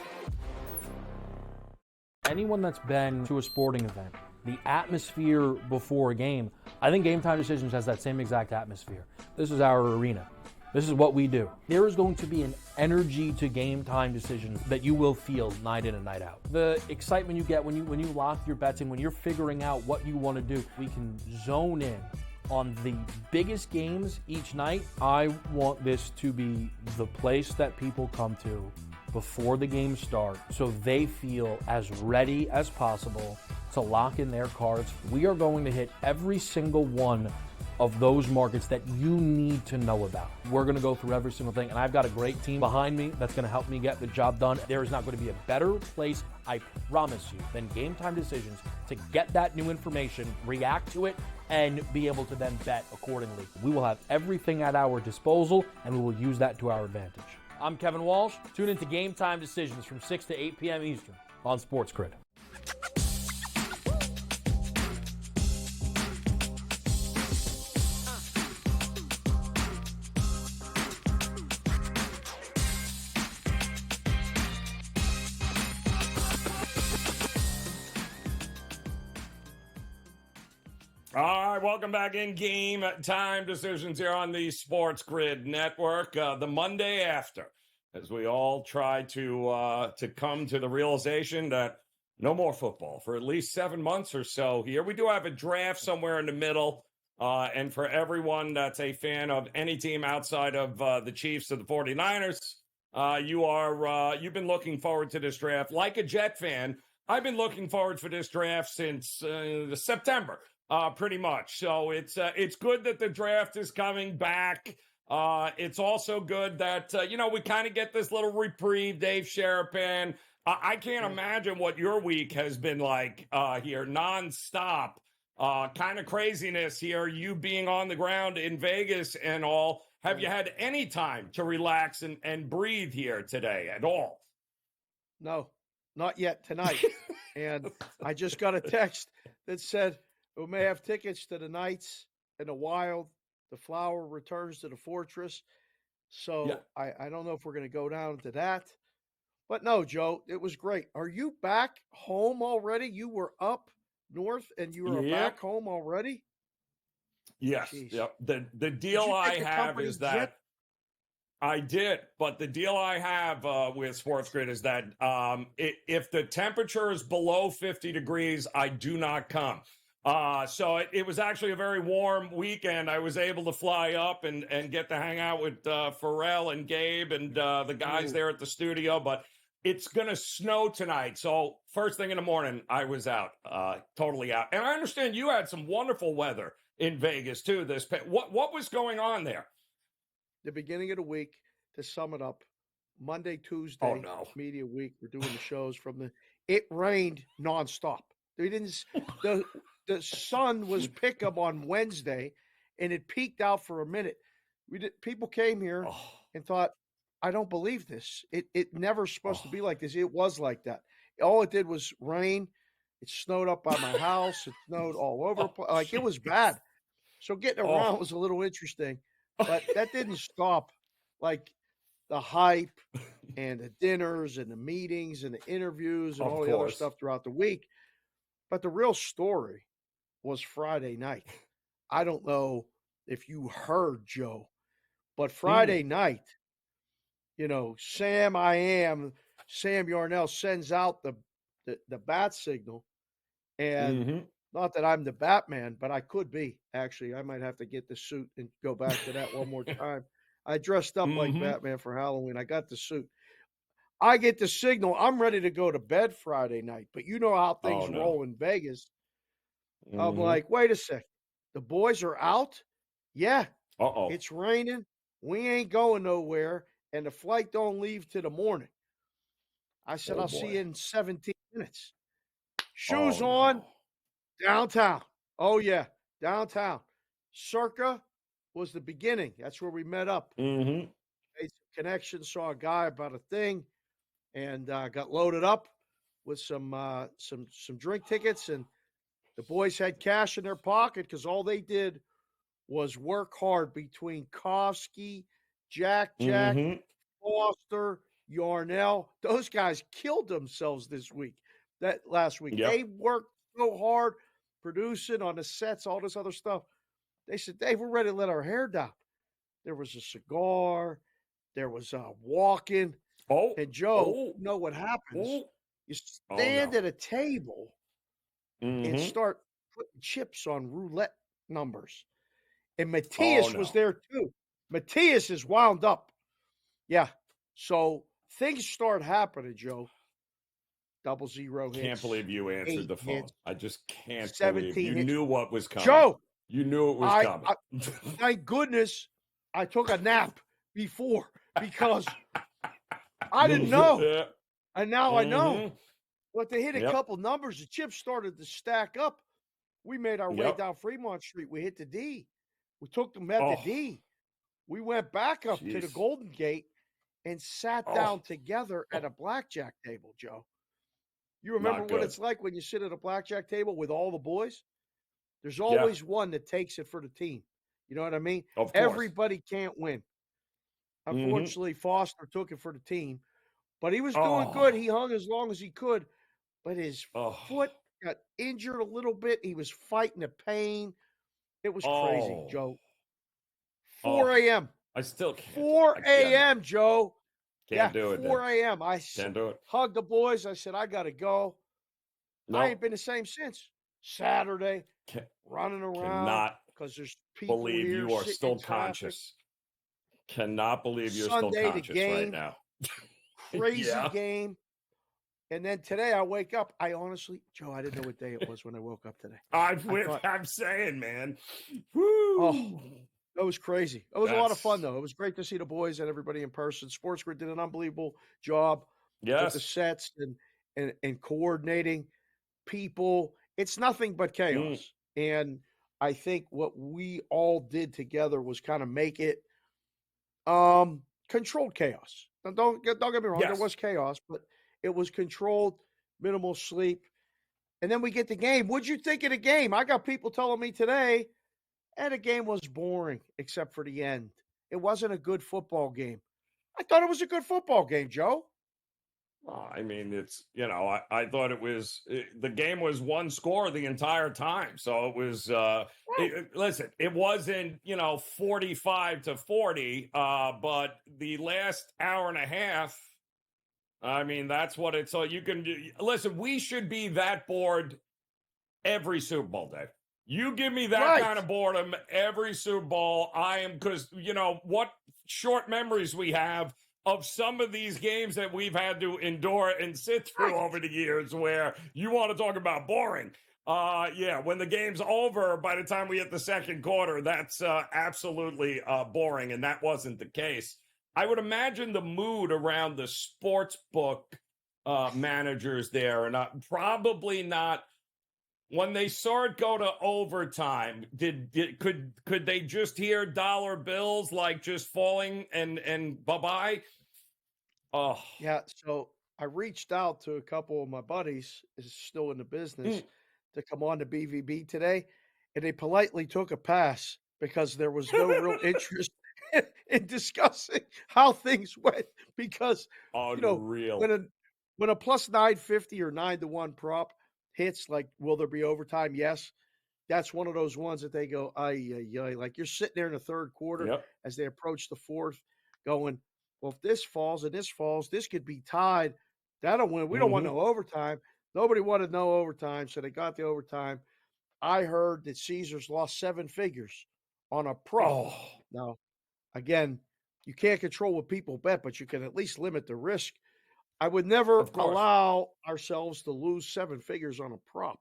Anyone that's been to a sporting event, the atmosphere before a game, I think GameTime Decisions has that same exact atmosphere. This is our arena. This is what we do. There is going to be an energy to GameTime Decisions that you will feel night in and night out. The excitement you get when you lock your bets in, when you're figuring out what you want to do, we can zone in on the biggest games each night. I want this to be the place that people come to before the games start so they feel as ready as possible to lock in their cards. We are going to hit every single one of those markets that you need to know about. We're going to go through every single thing, and I've got a great team behind me that's going to help me get the job done. There is not going to be a better place, I promise you, than GameTime Decisions to get that new information, react to it, and be able to then bet accordingly. We will have everything at our disposal, and we will use that to our advantage. I'm Kevin Walsh. Tune into GameTime Decisions from 6 to 8 p.m. Eastern on SportsGrid. All right, welcome back in Game Time Decisions here on the Sports Grid Network. The Monday after, as we all try to come to the realization that no more football for at least 7 months or so here. We do have a draft somewhere in the middle. And for everyone that's a fan of any team outside of the Chiefs or the 49ers, you've been looking forward to this draft. Like a Jet fan, I've been looking forward for this draft since September. Pretty much. So it's good that the draft is coming back. It's also good that, we kind of get this little reprieve, Dave Sherapan. I can't imagine what your week has been like here, nonstop. Kind of craziness here, you being on the ground in Vegas and all. Have you had any time to relax and breathe here today at all? No, not yet tonight. And I just got a text that said, we may have tickets to the Knights and the Wild. The Flower returns to the Fortress. So I don't know if we're going to go down to that. But no, Joe, it was great. Are you back home already? You were up north and you are back home already? Yes. Jeez. Yep. The deal I have is that I did, but the deal I have with SportsGrid is that if the temperature is below 50 degrees, I do not come. So it was actually a very warm weekend. I was able to fly up and get to hang out with Pharrell and Gabe and the guys there at the studio, but it's going to snow tonight. So first thing in the morning, I was out, totally out. And I understand you had some wonderful weather in Vegas too. What was going on there? The beginning of the week, to sum it up, Monday, Tuesday, media week, we're doing the shows it rained nonstop. The sun was pick up on Wednesday, and it peaked out for a minute. People came here and thought, I don't believe this. It never supposed to be like this. It was like that. All it did was rain. It snowed up by my house. It snowed all over. It was bad. So getting around was a little interesting, but that didn't stop the hype and the dinners and the meetings and the interviews and all the other stuff throughout the week. But the real story was Friday night. I don't know if you heard, Joe, but Friday night, Sam Yarnell sends out the bat signal. And not that I'm the Batman, but I could be. Actually, I might have to get the suit and go back to that one more time. I dressed up like Batman for Halloween. I got the suit. I get the signal. I'm ready to go to bed Friday night, but you know how things roll in Vegas. I'm like, wait a sec. The boys are out? Yeah. It's raining. We ain't going nowhere, and the flight don't leave till the morning. I said, I'll see you in 17 minutes. Shoes on, downtown. Oh, yeah, downtown. Circa was the beginning. That's where we met up. Made some connections, saw a guy about a thing, and got loaded up with some drink tickets, and the boys had cash in their pocket because all they did was work hard between Kofsky, Jack, Foster, Yarnell. Those guys killed themselves last week. They worked so hard producing on the sets, all this other stuff. They said, Dave, we're ready to let our hair down. There was a cigar. There was walking. And Joe, you know what happens? You stand at a table and start putting chips on roulette numbers. And Matthias was there too. Matthias is wound up. Yeah. So things start happening, Joe. 0 hits. Can't believe you answered the phone. Hits, I just can't 17 believe you hits. knew what was coming. Joe, you knew it was coming. Thank goodness I took a nap before because I didn't know. Yeah. And now I know. But they hit a couple numbers. The chips started to stack up. We made our way down Fremont Street. We hit the D. We took them at the D. We went back up to the Golden Gate and sat down together at a blackjack table, Joe. You remember what it's like when you sit at a blackjack table with all the boys? There's always one that takes it for the team. You know what I mean? Of course. Everybody can't win. Unfortunately, Foster took it for the team, but he was doing good. He hung as long as he could, but his foot got injured a little bit. He was fighting the pain. It was crazy, Oh. Joe. Oh. 4 a.m. I still can't. 4 a.m., Joe. Can't do it, 4 man. a.m. I Can't do it. hugged the boys. I said, I got to go. I Nope. ain't been the same since. Saturday, running around Cannot because there's people believe here you are sitting still in traffic. conscious. Cannot believe you're Sunday, still the conscious right game, now. crazy Yeah. game. And then today I wake up. I honestly, Joe, I didn't know what day it was when I woke up today. I'm saying, man. Woo. Oh, that was crazy. It was a lot of fun, That's- though. It was great to see the boys and everybody in person. SportsGrid did an unbelievable job with the Yes. sets and coordinating people. It's nothing but chaos. And I think what we all did together was kind of make it controlled chaos. Now, don't get me wrong, there Yes. was chaos, but it was controlled, minimal sleep. And then we get the game. What'd you think of the game? I got people telling me today, the game was boring except for the end. It wasn't a good football game. I thought it was a good football game, Joe. I mean, it's, I thought the game was one score the entire time. So it was, listen, it wasn't, 45-40, but the last hour and a half, I mean, that's what it's, so you can, listen, we should be that bored every Super Bowl day. You give me that kind of boredom every Super Bowl, I am, because, what short memories we have of some of these games that we've had to endure and sit through over the years where you want to talk about boring. When the game's over, by the time we hit the second quarter, that's absolutely boring, and that wasn't the case. I would imagine the mood around the sports book managers there, and probably not. When they saw it go to overtime, could they just hear dollar bills like just falling and bye-bye? Oh. Yeah, so I reached out to a couple of my buddies is still in the business to come on to BVB today, and they politely took a pass because there was no real interest in discussing how things went because Unreal. when a plus 950 or 9-1 prop hits, like, will there be overtime? Yes. That's one of those ones that they go, ay. Like you're sitting there in the third quarter as they approach the fourth going, well, if this falls and this falls, this could be tied. That'll win. We don't want no overtime. Nobody wanted no overtime, so they got the overtime. I heard that Caesars lost 7 figures on a prop. Now, again, you can't control what people bet, but you can at least limit the risk. I would never allow ourselves to lose 7 figures on a prop.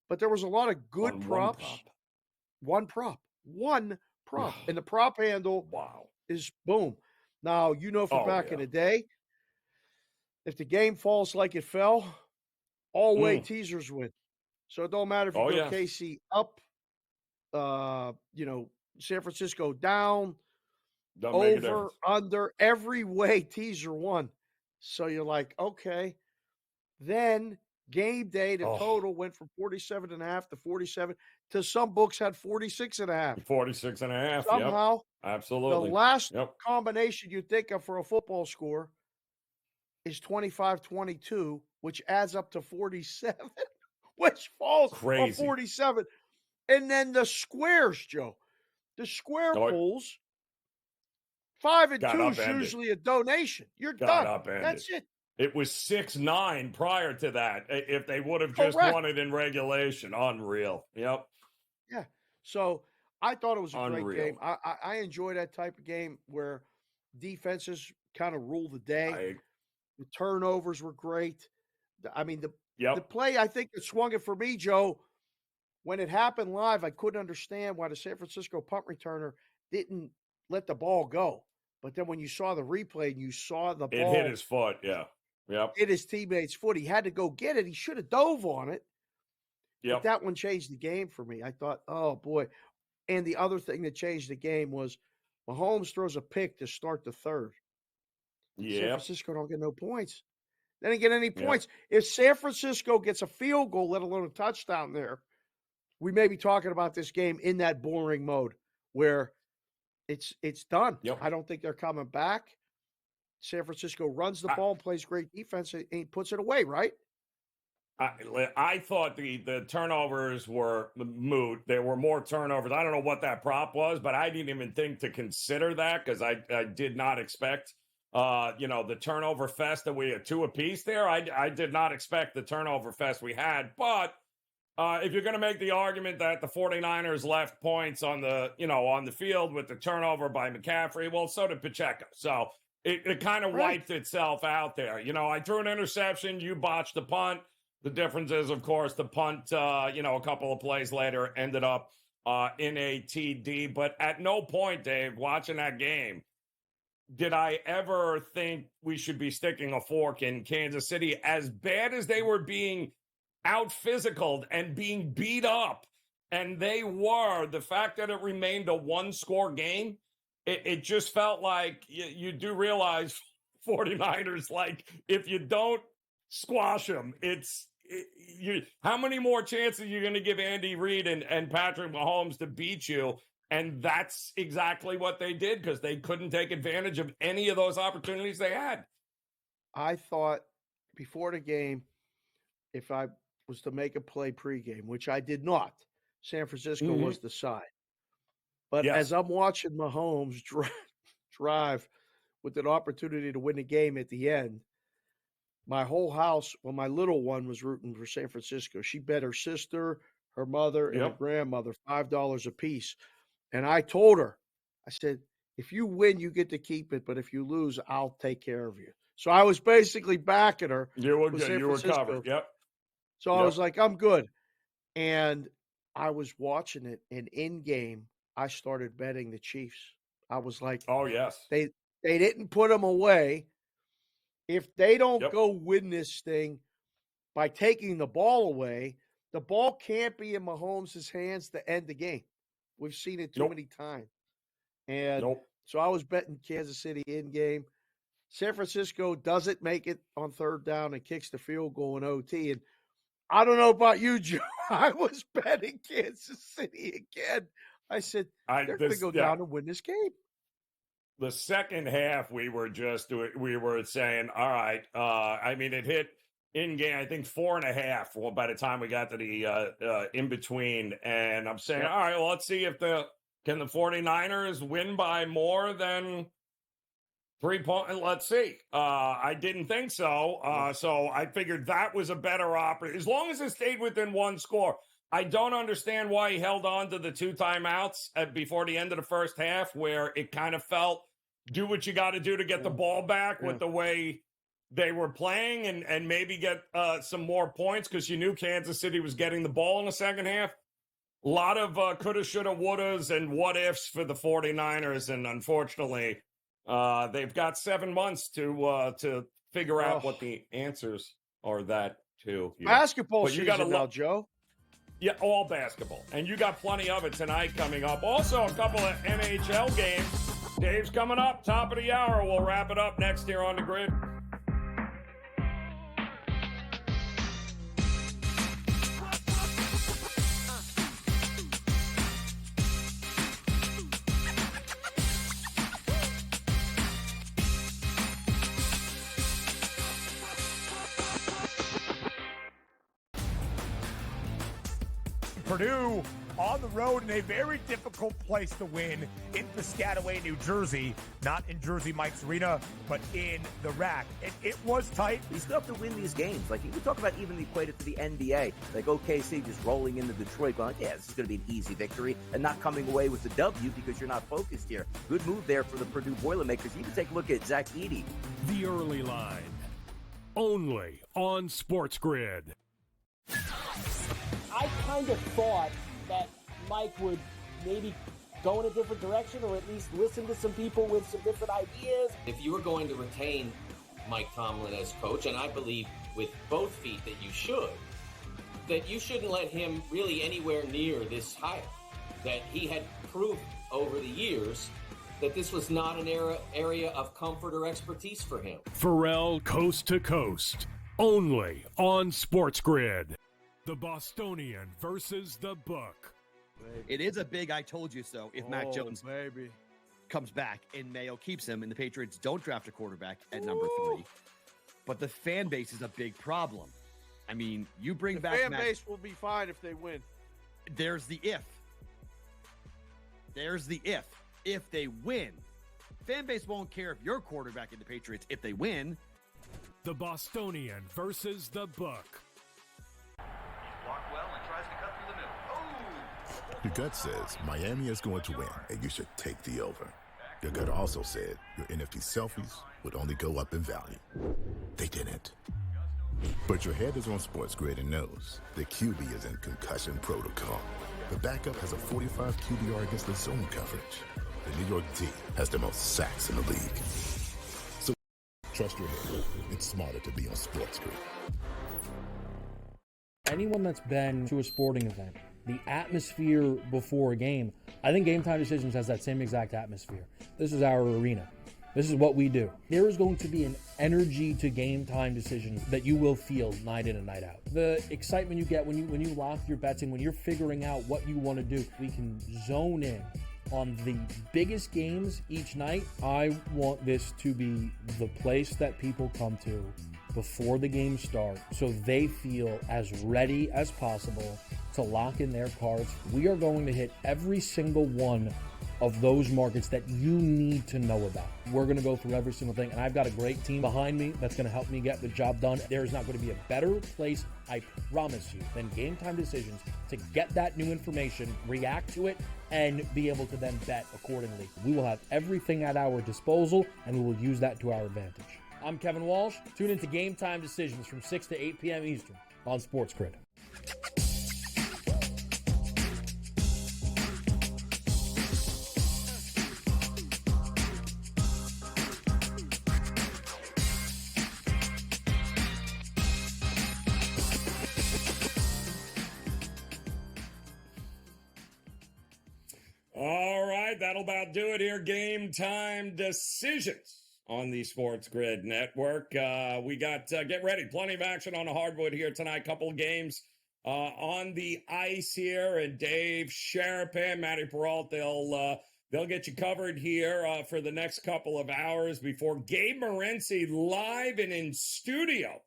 But there was a lot of good props. One prop. And the prop handle is boom. Now, from back in the day, if the game falls like it fell, all way teasers win. So it don't matter if you go KC up, San Francisco down, over, under, every way teaser won. So you're like, okay. Then game day, the total went from 47.5 to 47 to some books had 46.5. 46.5. Somehow, yep. Absolutely. The last combination you think of for a football score is 25-22, which adds up to 47, which falls on 47. And then the squares, Joe. The square pools, 5 and 2 is usually a donation. You're done. Upended. That's it. It was 6-9 prior to that. If they would have just won it in regulation, unreal. Yep. Yeah. So I thought it was a great game. I enjoy that type of game where defenses kind of rule the day. The turnovers were great. I mean, the play I think that swung it for me, Joe. When it happened live, I couldn't understand why the San Francisco punt returner didn't let the ball go. But then when you saw the replay and you saw the ball, it hit his foot. Yeah. Yep. Hit his teammate's foot. He had to go get it. He should have dove on it. Yep. But that one changed the game for me. I thought, oh boy. And the other thing that changed the game was Mahomes throws a pick to start the third. Yeah. San Francisco don't get no points. They didn't get any points. If San Francisco gets a field goal, let alone a touchdown there, we may be talking about this game in that boring mode where it's done. I don't think they're coming back. San Francisco runs the ball and plays great defense and puts it away, right? I thought the turnovers were moot. There were more turnovers. I don't know what that prop was, but I didn't even think to consider that because I did not expect, the turnover fest that we had 2 apiece there. I did not expect the turnover fest we had. But if you're going to make the argument that the 49ers left points on the field with the turnover by McCaffrey, well, so did Pacheco. So it kind of wiped itself out there. I threw an interception. You botched the punt. The difference is, of course, the punt, a couple of plays later ended up in a TD. But at no point, Dave, watching that game, did I ever think we should be sticking a fork in Kansas City as bad as they were being out-physicaled and being beat up. And they were. The fact that it remained a 1-score game, it just felt like you do realize 49ers, like, if you don't squash them, how many more chances are you going to give Andy Reid and Patrick Mahomes to beat you? And that's exactly what they did because they couldn't take advantage of any of those opportunities they had. I thought before the game, if I was to make a play pregame, which I did not, San Francisco was the side. But as I'm watching Mahomes drive with an opportunity to win the game at the end, my whole house, my little one was rooting for San Francisco. She bet her sister, her mother, and her grandmother $5 a piece. And I told her, I said, if you win, you get to keep it. But if you lose, I'll take care of you. So I was basically backing her. You were good. You were covered. Yep. So I was like, I'm good. And I was watching it. And in game, I started betting the Chiefs. I was like, oh, yes. They didn't put them away. If they don't go win this thing by taking the ball away, the ball can't be in Mahomes' hands to end the game. We've seen it too many times. And so I was betting Kansas City in game. San Francisco doesn't make it on 3rd down and kicks the field goal in OT. And I don't know about you, Joe. I was betting Kansas City again. I said, they're going to go down and win this game. The second half, we were saying, all right. It hit in game, I think 4.5 by the time we got to the in between. And I'm saying, all right, well, let's see if can the 49ers win by more than 3 points? Let's see. I didn't think so. So I figured that was a better option. As long as it stayed within 1 score. I don't understand why he held on to the 2 timeouts before the end of the first half, where it kind of felt, do what you got to do to get the ball back with the way they were playing and maybe get some more points because you knew Kansas City was getting the ball in the second half. A lot of coulda, shoulda, wouldas and what ifs for the 49ers. And unfortunately, they've got 7 months to figure out what the answers are that too. Basketball season now, Joe. Yeah, all basketball. And you got plenty of it tonight coming up. Also, a couple of NHL games. Dave's coming up, top of the hour. We'll wrap it up next here on the Grid. Purdue on the road in a very difficult place to win in Piscataway, New Jersey. Not in Jersey Mike's Arena, but in the rack. And it was tight. You still have to win these games. Like, you can talk about evenly equated to the NBA. Like OKC just rolling into Detroit going, this is going to be an easy victory, and not coming away with the W because you're not focused here. Good move there for the Purdue Boilermakers. You can take a look at Zach Edey. The early line. Only on SportsGrid. I kind of thought that Mike would maybe go in a different direction or at least listen to some people with some different ideas. If you were going to retain Mike Tomlin as coach, and I believe with both feet that you shouldn't let him really anywhere near this hire. That he had proved over the years that this was not an area of comfort or expertise for him. Pharrell Coast to Coast. Only on SportsGrid. The Bostonian versus the Book. It is a big I told you so if Mac Jones comes back and Mayo keeps him and the Patriots don't draft a quarterback at number 3. But the fan base is a big problem. I mean, you bring The back fan Matt. base will be fine if they win. There's the if. There's the if. If they win, fan base won't care if you're quarterback in the Patriots if they win. The Bostonian versus the book. He's blocked well and tries to cut through the middle. Oh! Your gut says Miami is going to win, and you should take the over. Your gut also said your NFT selfies would only go up in value. They didn't. But your head is on SportsGrid and knows the QB is in concussion protocol. The backup has a 45 QBR against the zone coverage. The New York D has the most sacks in the league. So trust your head. It's smarter to be on SportsGrid. Anyone that's been to a sporting event, the atmosphere before a game, I think GameTime Decisions has that same exact atmosphere. This is our arena. This is what we do. There is going to be an energy to GameTime Decisions that you will feel night in and night out. The excitement you get when you lock your bets in, when you're figuring out what you want to do, we can zone in on the biggest games each night. I want this to be the place that people come to before the games start so they feel as ready as possible to lock in their cards. We are going to hit every single one of those markets that you need to know about. We're going to go through every single thing, and I've got a great team behind me that's going to help me get the job done. There is not going to be a better place, I promise you, than GameTime Decisions to get that new information, react to it, and be able to then bet accordingly. We will have everything at our disposal, and we will use that to our advantage. I'm Kevin Walsh. Tune into GameTime Decisions from 6 to 8 p.m. Eastern on SportsGrid. All right, that'll about do it here. Game Time Decisions on the SportsGrid Network. We got, get ready, plenty of action on the hardwood here tonight. Couple games on the ice here. And Dave Sharapan, Matty Peralt, they'll get you covered here for the next couple of hours before Gabe Morency live and in studio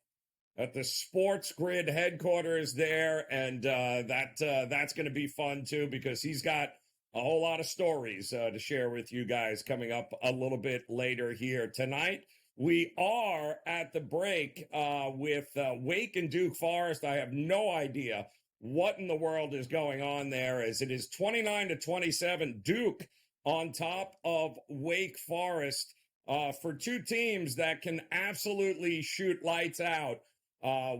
at the SportsGrid headquarters there. And that's going to be fun, too, because he's got a whole lot of stories to share with you guys coming up a little bit later here tonight. We are at the break with Wake and Duke Forest. I have no idea what in the world is going on there, as it is 29-27 Duke on top of Wake Forest for two teams that can absolutely shoot lights out.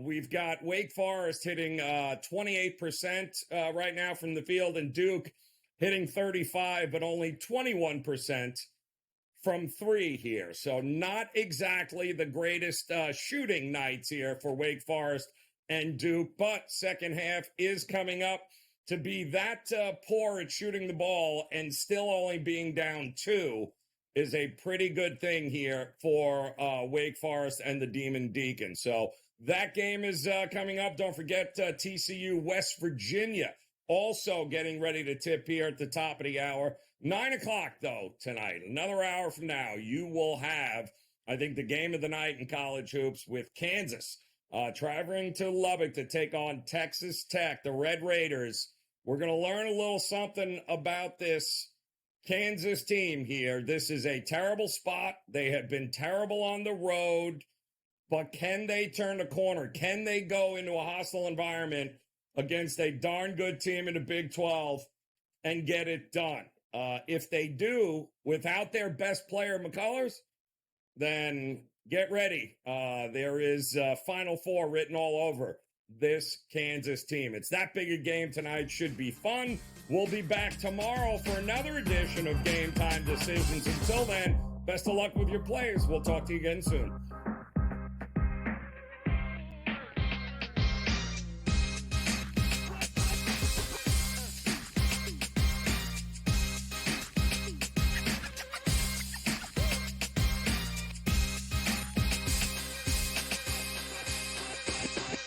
We've got Wake Forest hitting 28% right now from the field, and Duke hitting 35, but only 21% from three here. So not exactly the greatest shooting nights here for Wake Forest and Duke, but second half is coming up. To be that poor at shooting the ball and still only being down 2 is a pretty good thing here for Wake Forest and the Demon Deacons. So that game is coming up. Don't forget TCU West Virginia also getting ready to tip here at the top of the hour. 9 o'clock, though, tonight. Another hour from now, you will have, I think, the game of the night in college hoops with Kansas traveling to Lubbock to take on Texas Tech, the Red Raiders. We're going to learn a little something about this Kansas team here. This is a terrible spot. They have been terrible on the road, but can they turn the corner? Can they go into a hostile environment against a darn good team in the Big 12 and get it done? If they do, without their best player, McCullers, then get ready. There is Final Four written all over this Kansas team. It's that big a game tonight. Should be fun. We'll be back tomorrow for another edition of Game Time Decisions. Until then, best of luck with your plays. We'll talk to you again soon.